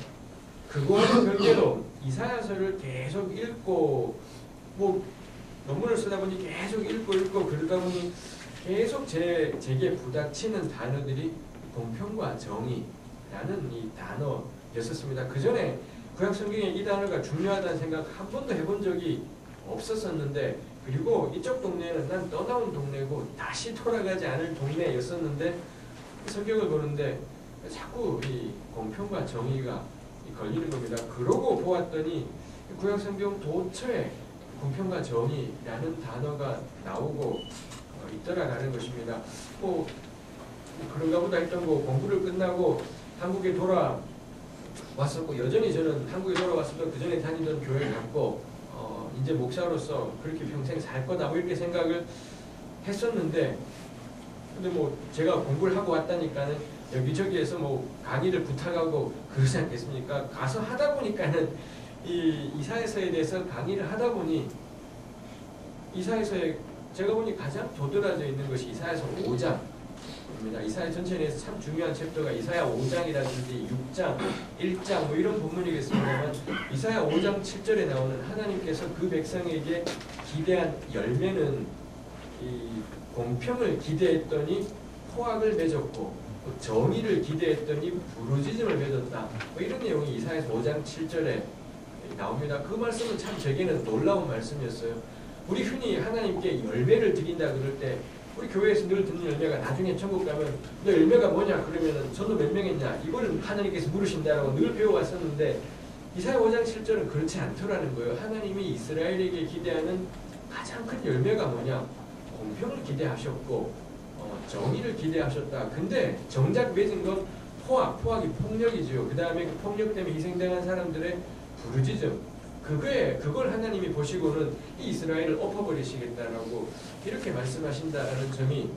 그거와는 별개로 이사야서를 계속 읽고 뭐 논문을 쓰다 보니 계속 읽고 그러다 보니 계속 제게 부닥치는 단어들이 공평과 정의라는 이 단어였었습니다. 그 전에 구약 성경에 이 단어가 중요하다는 생각 한 번도 해본 적이 없었었는데 그리고 이쪽 동네는 난 떠나온 동네고 다시 돌아가지 않을 동네였었는데 성경을 보는데 자꾸 이 공평과 정의가 걸리는 겁니다. 그러고 보았더니 구약 성경 도처에 공평과 정의라는 단어가 나오고 있더라라는 것입니다. 뭐 그런가 보다 했던 거 공부를 끝나고 한국에 돌아왔었고 여전히 저는 한국에 돌아왔어도 그 전에 다니던 교회 갔고 이제 목사로서 그렇게 평생 살 거다 뭐 이렇게 생각을 했었는데 근데 뭐 제가 공부를 하고 왔다니까는 여기저기에서 뭐 강의를 부탁하고 그러지 않겠습니까? 가서 하다 보니까는 이 이사야서에 대해서 강의를 하다 보니 이사야서에 제가 보니 가장 도드라져 있는 것이 이사야서 5장입니다. 이사야 전체에 대해서 참 중요한 챕터가 이사야 5장이라든지 6장, 1장 뭐 이런 본문이겠습니다만 이사야 5장 7절에 나오는 하나님께서 그 백성에게 기대한 열매는 이 공평을 기대했더니 포악을 맺었고 정의를 기대했더니 부르짖음을 맺었다. 뭐 이런 내용이 이사야서 5장 7절에 나옵니다. 그 말씀은 참 제게는 놀라운 말씀이었어요. 우리 흔히 하나님께 열매를 드린다 그럴 때 우리 교회에서 늘 듣는 열매가 나중에 천국 가면 너 열매가 뭐냐 그러면은 전도 몇 명 했냐 이거를 하나님께서 물으신다라고 늘 배워왔었는데 이사야 5장 7절은 그렇지 않더라는 거예요. 하나님이 이스라엘에게 기대하는 가장 큰 열매가 뭐냐 공평을 기대하셨고 정의를 기대하셨다. 근데 정작 맺은 건 포악이 폭력이죠. 그 다음에 그 폭력 때문에 희생당한 사람들의 부르짖음 그걸 하나님이 보시고는 이 이스라엘을 엎어버리시겠다라고 이렇게 말씀하신다라는 점이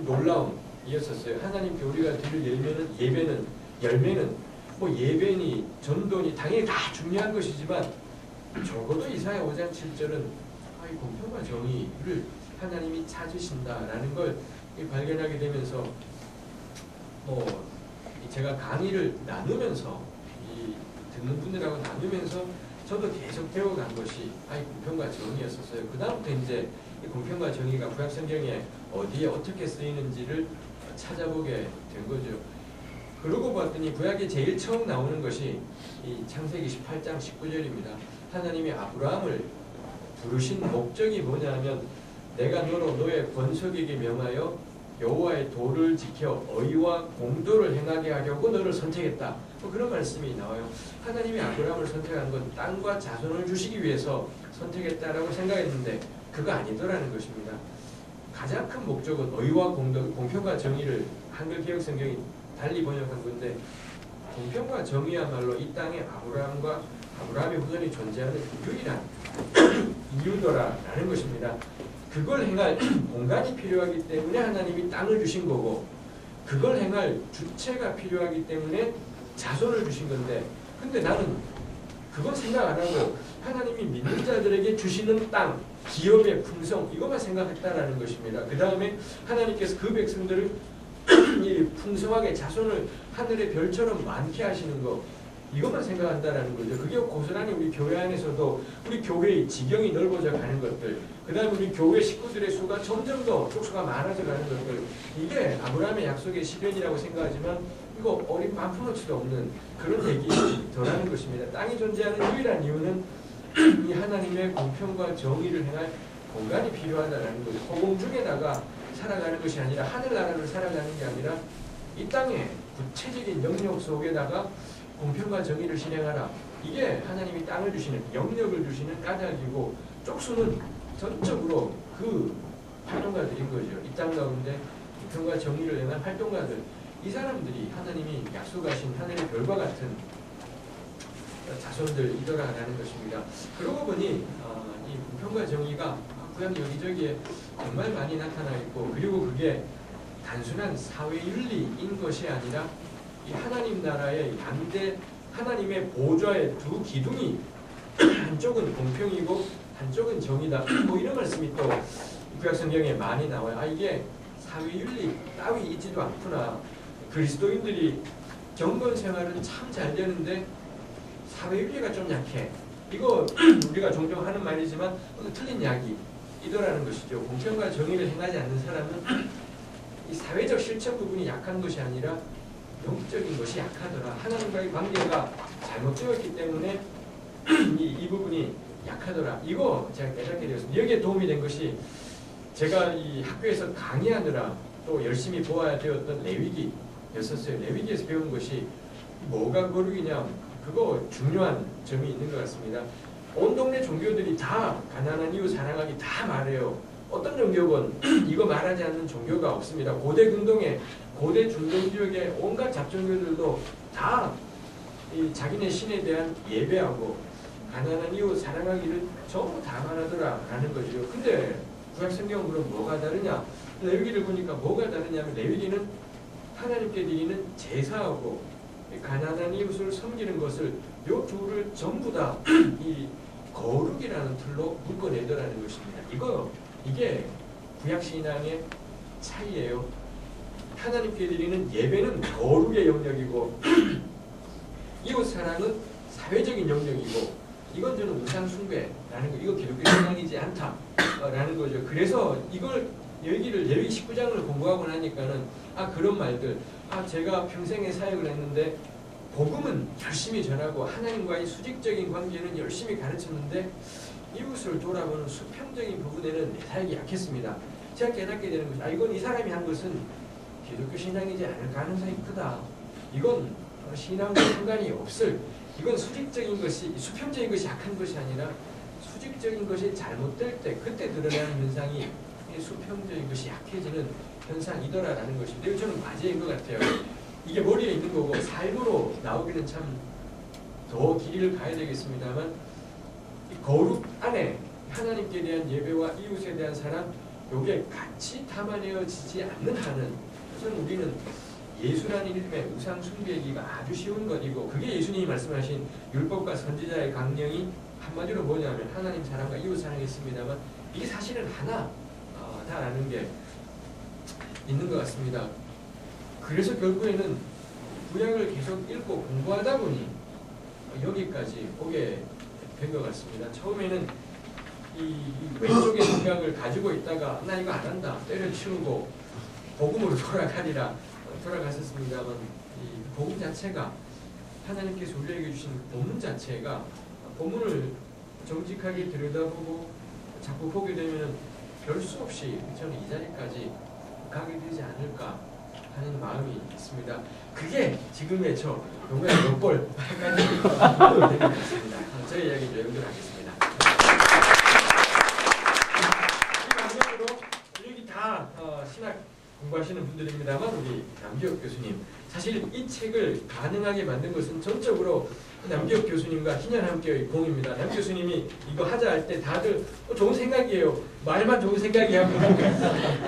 놀라움이었었어요. 하나님께 우리가 드릴 열매는 뭐 예배니 전도니 당연히 다 중요한 것이지만 적어도 이사야 5장 7절은 이 공평과 정의를 하나님이 찾으신다라는 걸 발견하게 되면서 뭐 제가 강의를 나누면서 이 듣는 분들하고 나누면서 저도 계속 배워간 것이 이 공평과 정의였었어요. 그 다음부터 이제 이 공평과 정의가 구약 성경에 어디에 어떻게 쓰이는지를 찾아보게 된 거죠. 그러고 봤더니 구약에 제일 처음 나오는 것이 이 창세기 18장 19절입니다. 하나님이 아브라함을 부르신 목적이 뭐냐면 내가 너로 너의 권속에게 명하여 여호와의 도를 지켜 의와 공도를 행하게 하려고 너를 선택했다. 그런 말씀이 나와요. 하나님이 아브라함을 선택한 건 땅과 자손을 주시기 위해서 선택했다라고 생각했는데 그거 아니더라는 것입니다. 가장 큰 목적은 의와 공도, 공평과 정의를 한글 개혁 성경이 달리 번역한 건데 공평과 정의야말로 이 땅에 아브라함의 후손이 존재하는 유일한 이유더라라는 것입니다. 그걸 행할 공간이 필요하기 때문에 하나님이 땅을 주신 거고 그걸 행할 주체가 필요하기 때문에 자손을 주신 건데 근데 나는 그건 생각 안 하고 하나님이 믿는 자들에게 주시는 땅, 기업의 풍성 이것만 생각했다라는 것입니다. 그 다음에 하나님께서 그 백성들을 풍성하게 자손을 하늘의 별처럼 많게 하시는 것 이것만 생각한다라는 거죠. 그게 고스란히 우리 교회 안에서도 우리 교회의 지경이 넓어져 가는 것들 그 다음에 우리 교회 식구들의 수가 점점 더 쪽수가 많아져 가는 것들 이게 아브라함의 약속의 실현이라고 생각하지만 이거 어린 반푼어치도 없는 그런 얘기더라는 것입니다. 땅이 존재하는 유일한 이유는 이 하나님의 공평과 정의를 행할 공간이 필요하다는 거죠. 허공 중에다가 살아가는 것이 아니라 하늘나라를 살아가는 게 아니라 이 땅의 구체적인 영역 속에다가 공평과 정의를 실행하라. 이게 하나님이 땅을 주시는 영역을 주시는 까닭이고 쪽수는 전적으로 그 활동가들인 거죠. 이 땅 가운데 공평과 정의를 행한 활동가들. 이 사람들이 하나님이 약속하신 하늘의 별과 같은 자손들이더라라는 것입니다. 그러고 보니 이 공평과 정의가 구약 여기저기에 정말 많이 나타나 있고, 그리고 그게 단순한 사회윤리인 것이 아니라 이 하나님 나라의 양대 하나님의 보좌의 두 기둥이 한쪽은 공평이고 한쪽은 정의다. 뭐 이런 말씀이 또 구약 성경에 많이 나와요. 이게 사회윤리 따위 있지도 않구나. 그리스도인들이 경건 생활은 참 잘 되는데 사회윤리가 좀 약해. 이거 우리가 종종 하는 말이지만 틀린 이야기이더라는 것이죠. 공평과 정의를 행하지 않는 사람은 이 사회적 실천 부분이 약한 것이 아니라 영적인 것이 약하더라. 하나님과의 관계가 잘못되었기 때문에 이 부분이 약하더라. 이거 제가 깨닫게 되었습니다. 여기에 도움이 된 것이 제가 이 학교에서 강의하느라 또 열심히 보아야 되었던 레위기였었어요. 레위기에서 배운 것이 뭐가 거룩이냐, 그거 중요한 점이 있는 것 같습니다. 온 동네 종교들이 다 가난한 이웃 사랑하기 다 말해요. 어떤 종교건 이거 말하지 않는 종교가 없습니다. 고대 근동에 고대 중동 지역의 온갖 잡종교들도 다 이 자기네 신에 대한 예배하고 가난한 이웃 사랑하기를 전부 다 말하더라라는 거죠. 근데 구약 성경은 그럼 뭐가 다르냐? 레위기를 보니까 뭐가 다르냐면 레위기는 하나님께 드리는 제사하고 가난한 이웃을 섬기는 것을 요 둘을 전부 다 이 거룩이라는 틀로 묶어내더라는 것입니다. 이게 구약 신앙의 차이예요. 하나님께 드리는 예배는 거룩의 영역이고 이웃 사랑은 사회적인 영역이고, 이건 저는 우상 숭배라는 거, 이거 기독교 신앙이지 않다라는 거죠. 그래서 이걸 여기를 레위 19장을 공부하고 나니까는 그런 말들, 제가 평생에 사역을 했는데 복음은 열심히 전하고 하나님과의 수직적인 관계는 열심히 가르쳤는데 이웃을 돌아보는 수평적인 부분에는 내 사역이 약했습니다. 제가 깨닫게 되는 것이 이건 이 사람이 한 것은 기독교 신앙이지 않을 가능성이 크다. 이건 신앙과 상관이 없을, 이건 수직적인 것이, 수평적인 것이 약한 것이 아니라 수직적인 것이 잘못될 때 그때 드러나는 현상이 수평적인 것이 약해지는 현상이더라라는 것입니다. 이거 저는 과제인 것 같아요. 이게 머리에 있는 거고 삶으로 나오기는 참 더 길이를 가야 되겠습니다만, 이 거룩 안에 하나님께 대한 예배와 이웃에 대한 사랑, 요게 같이 담아내어지지 않는 한은 우선 우리는 예수라는 이름의 우상 숭배기가 아주 쉬운 것이고, 그게 예수님이 말씀하신 율법과 선지자의 강령이 한마디로 뭐냐면 하나님 사랑과 이웃 사랑이 있습니다만, 이게 사실은 하나다라는 게 있는 것 같습니다. 그래서 결국에는 구약을 계속 읽고 공부하다 보니 여기까지 오게 된 것 같습니다. 처음에는 이 왼쪽의 생각을 가지고 있다가 나 이거 안 한다 때려치우고 복음으로 돌아갔었습니다만, 이 복음 자체가 하나님께서 우리에게 주신 본문 자체가 본문을 정직하게 들여다보고 자꾸 보게 되면 별 수 없이 저는 이 자리까지 가게 되지 않을까 하는 마음이 있습니다. 그게 지금의 저 용어의 몇벌 까지 있습니다. 저의 이야기 좀 연결하겠습니다. 이 마지막으로 여기 다 신학 공부하시는 분들입니다만, 우리 남기혁 교수님, 사실 이 책을 가능하게 만든 것은 전적으로 남기혁 교수님과 희년 함께의 공입니다. 남 교수님이 이거 하자 할 때 다들 좋은 생각이에요. 말만 좋은 생각이야.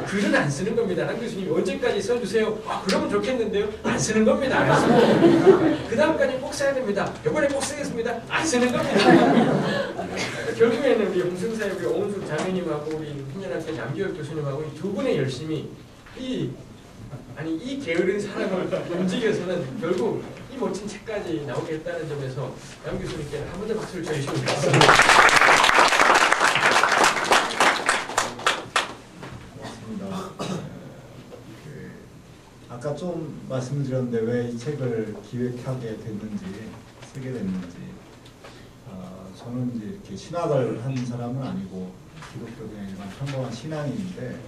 글은 안 쓰는 겁니다. 남 교수님이 언제까지 써주세요. 그러면 좋겠는데요. 안 쓰는 겁니다. 그 다음까지 꼭 써야 됩니다. 이번에 꼭 쓰겠습니다. 안 쓰는 겁니다. 결국에는 우리 홍승사의 우리 오은숙 자매님하고 우리 희년 함께 남기혁 교수님하고 이 두 분의 열심히 이 게으른 사람을 움직여서는 결국 이 멋진 책까지 나오게 했다는 점에서 남 교수님께는 한 번 더 박수를 쳐주시면 좋겠습니다. 맞습니다. 아까 좀 말씀드렸는데 왜 이 책을 기획하게 됐는지, 쓰게 됐는지, 저는 이제 이렇게 신학을 한 사람은 아니고 기독교 그냥 일반 평범한 신앙인인데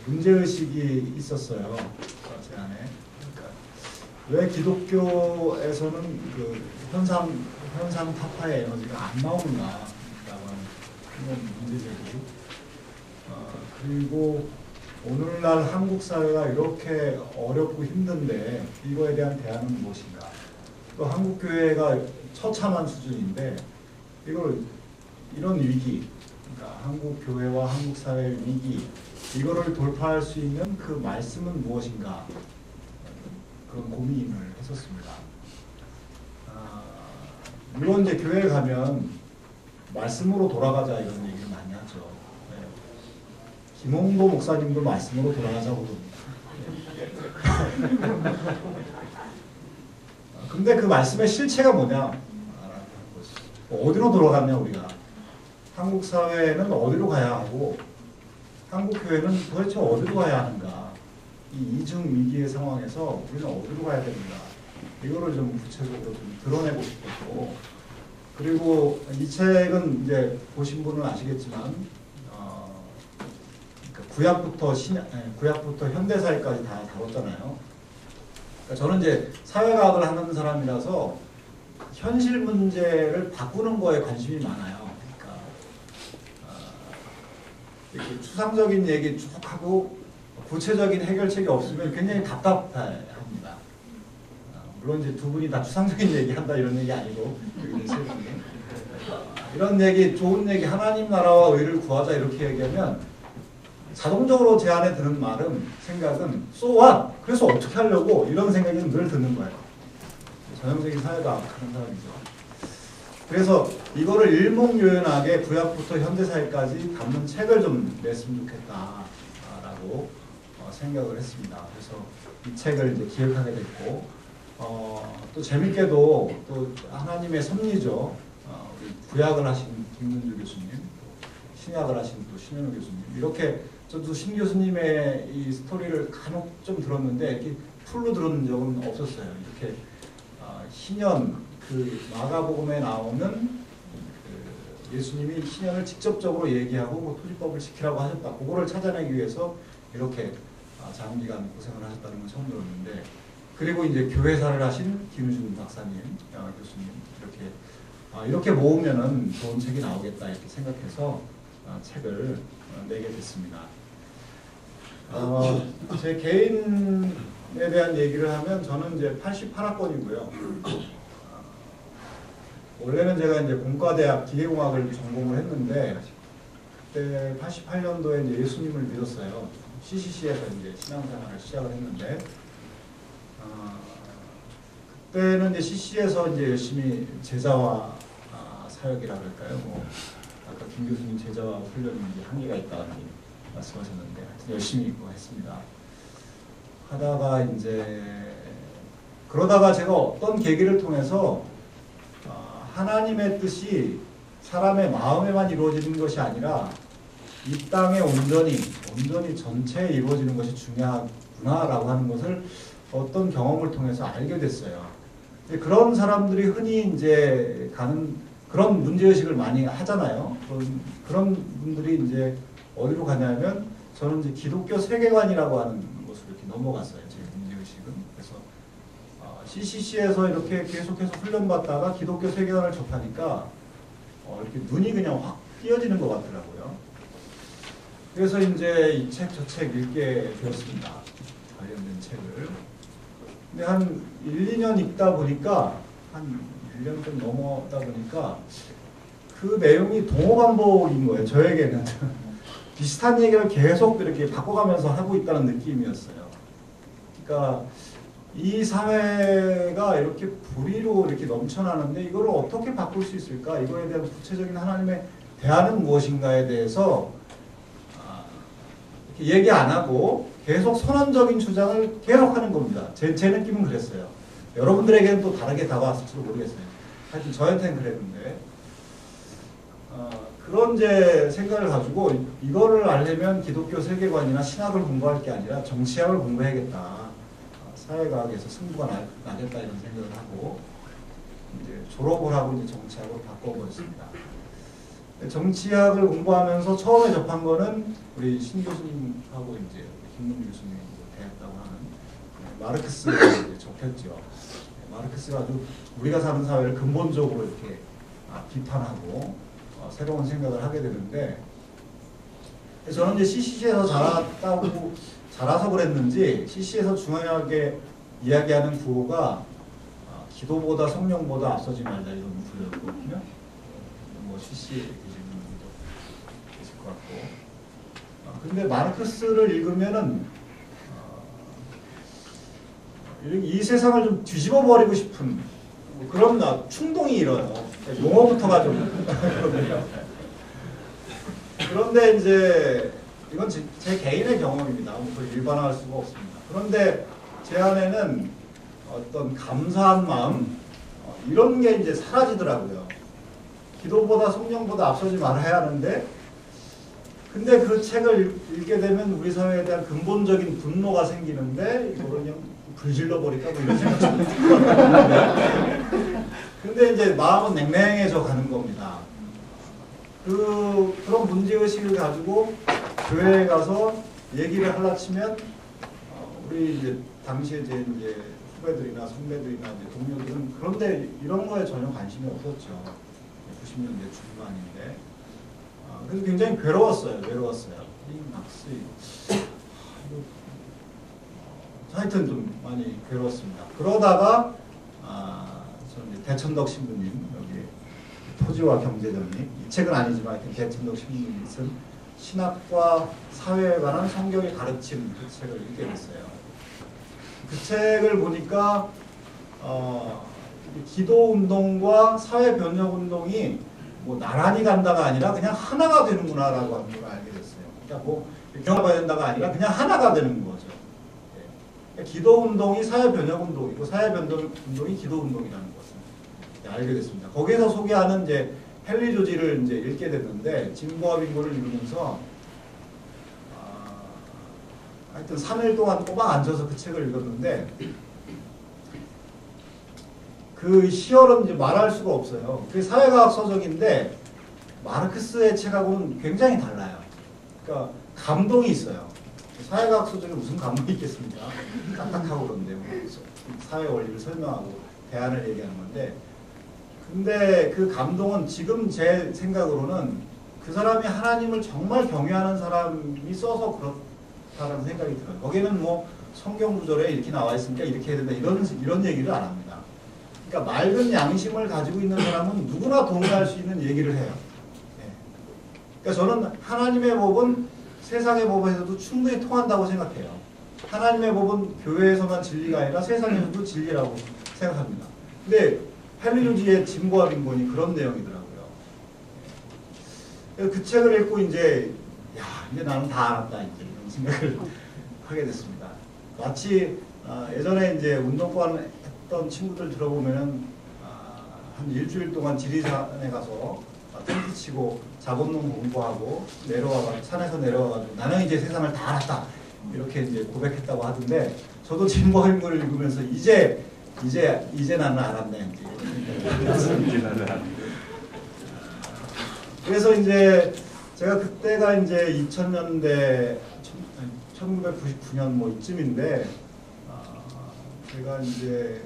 문제의식이 있었어요. 제 안에. 그러니까 왜 기독교에서는 그 현상 타파의 에너지가 안 나오는가라고 하는 문제제기. 그리고 오늘날 한국 사회가 이렇게 어렵고 힘든데 이거에 대한 대안은 무엇인가? 또 한국 교회가 처참한 수준인데 이런 위기, 그러니까 한국 교회와 한국 사회의 위기, 이거를 돌파할 수 있는 그 말씀은 무엇인가? 그런 고민을 했었습니다. 물론 이제 교회에 가면 말씀으로 돌아가자 이런 얘기를 많이 하죠. 네. 김홍도 목사님도 말씀으로 돌아가자고 그럽니다. 근데 그 말씀의 실체가 뭐냐? 어디로 돌아갔냐 우리가? 한국 사회는 어디로 가야 하고 한국 교회는 도대체 어디로 가야 하는가? 이 이중 위기의 상황에서 우리는 어디로 가야 되는가? 이거를 좀 구체적으로 좀 드러내고 싶었고, 그리고 이 책은 이제 보신 분은 아시겠지만 그러니까 구약부터 현대사회까지 다 다뤘잖아요. 그러니까 저는 이제 사회과학을 하는 사람이라서 현실 문제를 바꾸는 거에 관심이 많아요. 그러니까 이렇게 추상적인 얘기 쭉 하고 구체적인 해결책이 없으면 굉장히 답답합니다. 물론 이제 두 분이 다 추상적인 얘기 한다 이런 얘기 아니고 여기 세 분이 이런 얘기, 좋은 얘기, 하나님 나라와 의를 구하자 이렇게 얘기하면 자동적으로 제 안에 드는 생각은 so what? 그래서 어떻게 하려고? 이런 생각이 늘 드는 거예요. 전형적인 사회과학 하는 사람이죠. 그래서 이거를 일목요연하게 구약부터 현대사회까지 담는 책을 좀 냈으면 좋겠다라고 생각을 했습니다. 그래서 이 책을 이제 기획하게 됐고, 또 재밌게도 또 하나님의 섭리죠. 우리 구약을 하신 김문주 교수님, 신약을 하신 또 신현우 교수님, 이렇게 저도 신 교수님의 이 스토리를 간혹 좀 들었는데 이렇게 풀로 들은 적은 없었어요. 이렇게 신현 그 마가복음에 나오는 그 예수님이 신현을 직접적으로 얘기하고 뭐 토지법을 지키라고 하셨다. 그거를 찾아내기 위해서 이렇게 장기간 고생을 하셨다는 걸 처음 들었는데, 그리고 이제 교회사를 하신 김우준 박사님, 교수님 이렇게 모으면은 좋은 책이 나오겠다 이렇게 생각해서 책을 내게 됐습니다. 제 개인에 대한 얘기를 하면 저는 이제 88학번이고요. 원래는 제가 이제 공과대학 기계공학을 전공을 했는데 그때 88년도에 이제 예수님을 믿었어요. CCC에서 이제 신앙생활을 시작을 했는데 그때는 이제 CC에서 이제 열심히 제자와 사역이라 그럴까요? 뭐 아까 김 교수님 제자와 훈련이 이제 한계가 있다는 말씀하셨는데 열심히 했습니다. 하다가 이제 그러다가 제가 어떤 계기를 통해서 하나님의 뜻이 사람의 마음에만 이루어지는 것이 아니라 이 땅에 온전히 전체에 이루어지는 것이 중요하구나라고 하는 것을 어떤 경험을 통해서 알게 됐어요. 그런 사람들이 흔히 이제 가는 그런 문제의식을 많이 하잖아요. 그런 분들이 이제 어디로 가냐면 저는 이제 기독교 세계관이라고 하는 곳으로 이렇게 넘어갔어요. 제 문제의식은. 그래서 CCC에서 이렇게 계속해서 훈련받다가 기독교 세계관을 접하니까 이렇게 눈이 그냥 확 띄어지는 것 같더라고요. 그래서 이제 이 책 저 책 읽게 되었습니다. 관련된 책을. 근데 한 1, 2년 읽다 보니까 한 1년 좀 넘어다 보니까 그 내용이 동호반복인 거예요. 저에게는 비슷한 얘기를 계속 이렇게 바꿔가면서 하고 있다는 느낌이었어요. 그러니까 이 사회가 이렇게 불의로 이렇게 넘쳐나는데 이거를 어떻게 바꿀 수 있을까? 이거에 대한 구체적인 하나님의 대안은 무엇인가에 대해서 이렇게 얘기 안 하고 계속 선언적인 주장을 계속하는 겁니다. 제 느낌은 그랬어요. 여러분들에게는 또 다르게 다가왔을지도 모르겠어요. 하여튼 저한테는 그랬는데 그런 이제 생각을 가지고 이거를 알려면 기독교 세계관이나 신학을 공부할 게 아니라 정치학을 공부해야겠다. 사회과학에서 승부가 나겠다 이런 생각을 하고 이제 졸업을 하고 이제 정치학으로 바꿔버렸습니다. 정치학을 공부하면서 처음에 접한 거는 우리 신 교수님하고 이제 김문주 교수님 대했다고 하는 마르크스를 이제 접했죠. 마르크스가 아주 우리가 사는 사회를 근본적으로 이렇게 비판하고 새로운 생각을 하게 되는데, 저는 이제 CCC에서 자라서 그랬는지 CCC에서 중요하게 이야기하는 구호가 기도보다 성령보다 앞서지 말자 이런 구호였거든요. 뭐 CC에 계신 분들도 계실 것 같고. 근데 마르크스를 읽으면은 이 세상을 좀 뒤집어 버리고 싶은 그런 충동이 일어요. 용어부터가 좀 그렇군요. 그런데 이제 이건 제 개인의 경험입니다. 그걸 일반화할 수가 없습니다. 그런데 제 안에는 어떤 감사한 마음 이런 게 이제 사라지더라고요. 기도보다 성령보다 앞서지 말아야 하는데, 근데 그 책을 읽게 되면 우리 사회에 대한 근본적인 분노가 생기는데 이거를 그냥 불질러 버릴까 뭐 이런 생각이 들어요. 근데 이제 마음은 냉랭해져 가는 겁니다. 그런 문제의식을 가지고 교회에 가서 얘기를 하려 치면 우리 이제 당시에 이제 후배들이나 선배들이나 이제 동료들은 그런데 이런 거에 전혀 관심이 없었죠. 90년대 중반인데. 그래서 굉장히 외로웠어요. 이 막스 하여튼 좀 많이 괴로웠습니다. 그러다가 저는 대천덕 신부님 여기 토지와 경제정리 이 책은 아니지만 하여튼 대천덕 신부님이 쓴 신학과 사회에 관한 성경의 가르침 그 책을 읽게 됐어요. 그 책을 보니까 기도 운동과 사회 변혁 운동이 뭐 나란히 간다가 아니라 그냥 하나가 되는구나라고 하는 걸 알게 됐어요. 그러니까 뭐 경합해야 된다가 아니라 그냥 하나가 되는 거죠. 기도 운동이 사회 변혁 운동이고 사회 변혁 운동이 기도 운동이라는 것을 알게 됐습니다. 거기에서 소개하는 이제 헨리 조지를 이제 읽게 됐는데 진보와 빈곤을 읽으면서 하여튼 3일 동안 꼬박 앉아서 그 책을 읽었는데 그 시열은 이제 말할 수가 없어요. 그게 사회과학 서적인데 마르크스의 책하고는 굉장히 달라요. 그러니까 감동이 있어요. 사회과학 서적에 무슨 감동이 있겠습니까? 딱딱하고 그런데 뭐 사회 원리를 설명하고 대안을 얘기하는 건데, 근데 그 감동은 지금 제 생각으로는 그 사람이 하나님을 정말 경외하는 사람이 써서 그렇다는 생각이 들어요. 거기는 뭐 성경 구절에 이렇게 나와 있으니까 이렇게 해야 된다 이런 얘기를 안 합니다. 그러니까 맑은 양심을 가지고 있는 사람은 누구나 동의할 수 있는 얘기를 해요. 네. 그러니까 저는 하나님의 법은 세상의 법에서도 충분히 통한다고 생각해요. 하나님의 법은 교회에서만 진리가 아니라 세상에서도 진리라고 생각합니다. 근데 헨리 조지의 진보와 빈곤이 그런 내용이더라고요. 그 책을 읽고 이제 나는 다 알았다 이제 이런 생각을 하게 됐습니다. 마치 예전에 이제 운동권 했던 친구들 들어보면은 한 일주일 동안 지리산에 가서 텐트 치고 작업농 공부하고 산에서 내려와가지고 나는 이제 세상을 다 알았다 이렇게 이제 고백했다고 하던데, 저도 진보와 빈곤을 읽으면서 이제 나는 알았네. 그래서 이제 제가 그때가 이제 2000년대 1999년 뭐 이쯤인데 제가 이제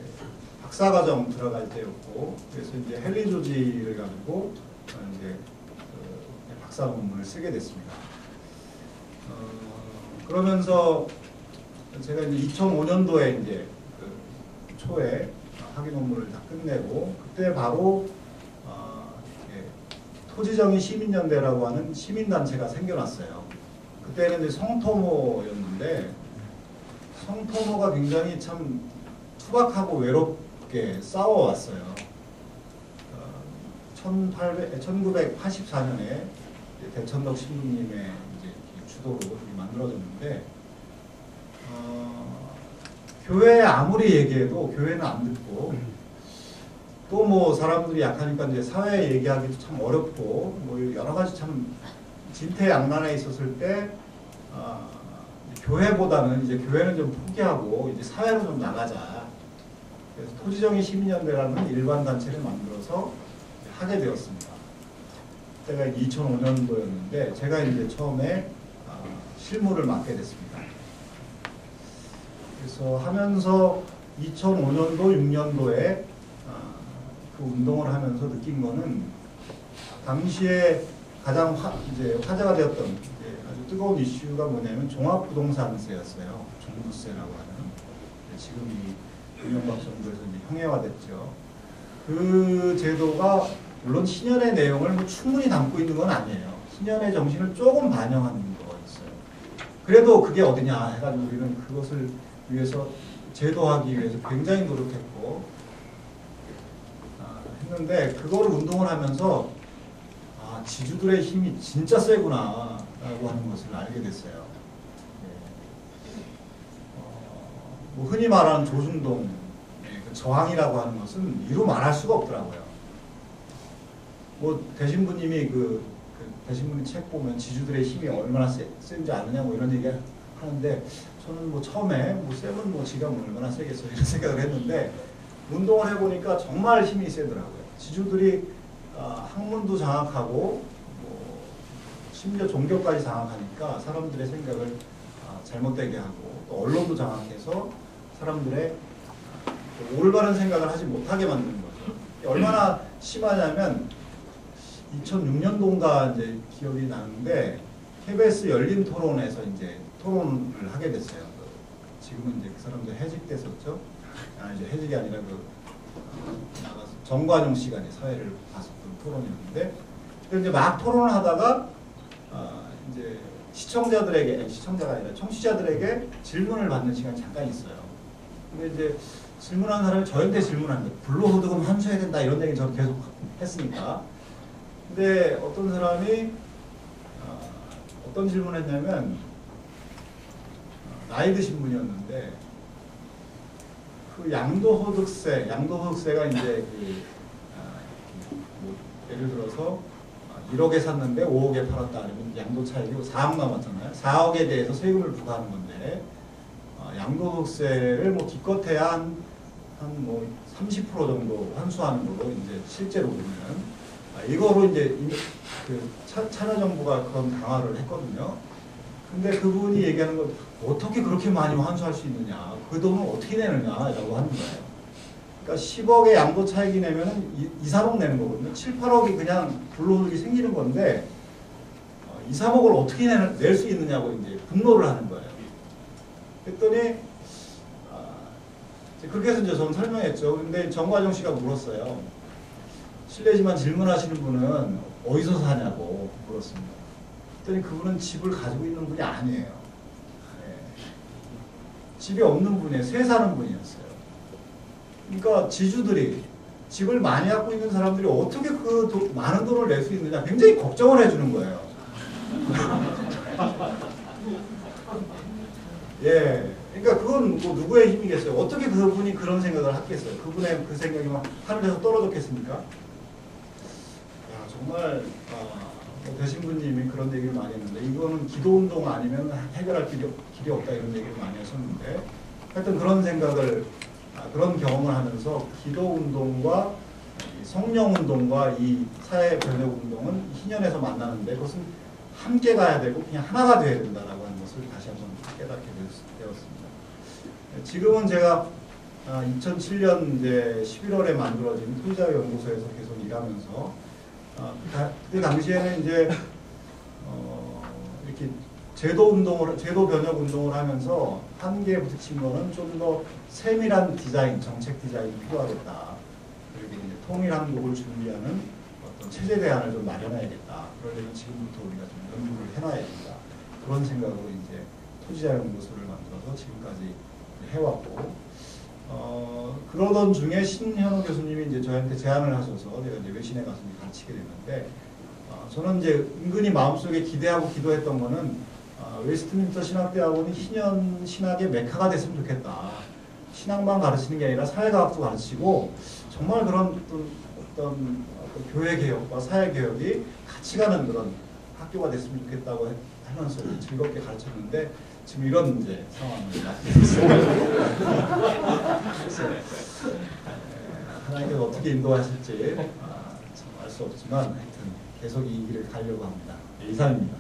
박사과정 들어갈 때였고, 그래서 이제 헨리 조지를 가지고 이제 박사 논문을 쓰게 됐습니다. 그러면서 제가 이제 2005년도에 이제 초에 학위 논문을 다 끝내고, 그때 바로 토지정의 시민연대라고 하는 시민단체가 생겨났어요. 그때는 이제 성토모였는데 성토모가 굉장히 참 투박하고 외롭게 싸워왔어요. 1984년에 대천덕 신부님의 이제 주도로 만들어졌는데, 교회에 아무리 얘기해도 교회는 안 듣고, 또 뭐 사람들이 약하니까 이제 사회 얘기하기도 참 어렵고, 뭐 여러 가지 참 진퇴양난에 있었을 때 교회보다는 이제 교회는 좀 포기하고 이제 사회로 좀 나가자. 그래서 토지정의 시민연대라는 일반 단체를 만들어서 하게 되었습니다. 그때가 2005년도였는데 제가 이제 처음에 실무를 맡게 됐습니다. 그래서 하면서 2005년도, 6년도에 그 운동을 하면서 느낀 거는 당시에 가장 이제 화제가 되었던 이제 아주 뜨거운 이슈가 뭐냐면 종합부동산세였어요. 종부세라고 하는. 지금 이 이명박 정부에서 이제 형해화됐죠. 그 제도가 물론 신현의 내용을 뭐 충분히 담고 있는 건 아니에요. 신현의 정신을 조금 반영하는 거였어요. 그래도 그게 어디냐 해가지고 우리는 그것을 위해서 제도하기 위해서 굉장히 노력했고 했는데 그거를 운동을 하면서 지주들의 힘이 진짜 세구나 라고 하는 것을 알게 됐어요. 뭐 흔히 말하는 조중동 그 저항이라고 하는 것은 이루 말할 수가 없더라고요. 뭐 대신부님이 그 대신부님 책 보면 지주들의 힘이 얼마나 센지 아느냐 뭐 이런 얘기 하는데 저는 뭐 처음에 뭐 세면 뭐 지가 뭐 얼마나 세겠어 이런 생각을 했는데 운동을 해보니까 정말 힘이 세더라고요. 지주들이 학문도 장악하고 뭐 심지어 종교까지 장악하니까 사람들의 생각을 잘못되게 하고 또 언론도 장악해서 사람들의 올바른 생각을 하지 못하게 만드는 거죠. 얼마나 심하냐면 2006년도인가 이제 기억이 나는데 KBS 열린 토론에서 이제 토론을 하게 됐어요. 지금은 이제 그 사람들 해직됐었죠. 이제 해직이 아니라 나가서 정관용 씨가 이제 사회를 봤었던 토론이었는데, 이제 막 토론을 하다가 이제 시청자가 아니라 청취자들에게 질문을 받는 시간이 잠깐 있어요. 근데 이제 질문한 사람이 저한테 질문합니다. 불로소득은 환수해야 된다 이런 얘기 저는 계속 했으니까. 근데 어떤 사람이 어떤 질문을 했냐면 나이 드신 분이었는데 그 양도소득세가 이제 뭐 예를 들어서 1억에 샀는데 5억에 팔았다 하면 양도 차익이 4억 남았잖아요. 4억에 대해서 세금을 부과하는 건데 양도소득세를 뭐 기껏해야 한 뭐 30% 정도 환수하는 거로 이제 실제로 보면 이거로 이제 그 참여정부가 그런 강화를 했거든요. 근데 그분이 얘기하는 건 어떻게 그렇게 많이 환수할 수 있느냐, 그 돈을 어떻게 내느냐라고 하는 거예요. 그러니까 10억의 양도 차익이 내면은 2, 3억 내는 거거든요. 7, 8억이 그냥 불로소득이 생기는 건데 2, 3억을 어떻게 낼 수 있느냐고 이제 분노를 하는 거예요. 그랬더니 그렇게 해서 이제 저는 설명했죠. 근데 정과정 씨가 물었어요. 실례지만 질문하시는 분은 어디서 사냐고 물었습니다. 그랬더니 그분은 집을 가지고 있는 분이 아니에요. 네. 집이 없는 분이에요. 세 사는 분이었어요. 그러니까 지주들이 집을 많이 갖고 있는 사람들이 어떻게 그 많은 돈을 낼 수 있느냐 굉장히 걱정을 해주는 거예요. 예. 그러니까 그건 뭐 누구의 힘이겠어요. 어떻게 그분이 그런 생각을 하겠어요. 그분의 그 생각이 막 하늘에서 떨어졌겠습니까? 야, 정말 뭐 대신부님이 그런 얘기를 많이 했는데 이거는 기도운동 아니면 해결할 길이 없다 이런 얘기를 많이 하셨는데 하여튼 그런 생각을 그런 경험을 하면서 기도운동과 성령운동과 이 사회변혁운동은 희년에서 만나는데 그것은 함께 가야 되고 그냥 하나가 되어야 된다라고 하는 것을 다시 한번 깨닫게 되었습니다. 지금은 제가 2007년 이제 11월에 만들어진 토지자유연구소에서 계속 일하면서 그때 당시에는 이제 이렇게 제도 변혁 운동을 하면서 한계에 부딪힌 거는 좀 더 세밀한 디자인, 정책 디자인이 필요하겠다. 그리고 이제 통일한 한국을 준비하는 어떤 체제 대안을 좀 마련해야겠다. 그러려면 지금부터 우리가 좀 연구를 해놔야 된다. 그런 생각으로 이제 토지자연구소를 만들어서 지금까지 해왔고, 그러던 중에 신현우 교수님이 이제 저한테 제안을 하셔서 제가 이제 외신에 가서 가르치게 됐는데, 저는 이제 은근히 마음속에 기대하고 기도했던 거는 웨스트민스터 신학대학원이 희년 신학의 메카가 됐으면 좋겠다. 신학만 가르치는 게 아니라 사회과학도 가르치고 정말 그런 어떤 교회 개혁과 사회 개혁이 같이 가는 그런 학교가 됐으면 좋겠다고 하면서 즐겁게 가르쳤는데 지금 이런 이제 상황을 맞게 됐습니다. 하나님께서 어떻게 인도하실지 알 수 없지만 하여튼 계속 이 길을 가려고 합니다. 이상입니다.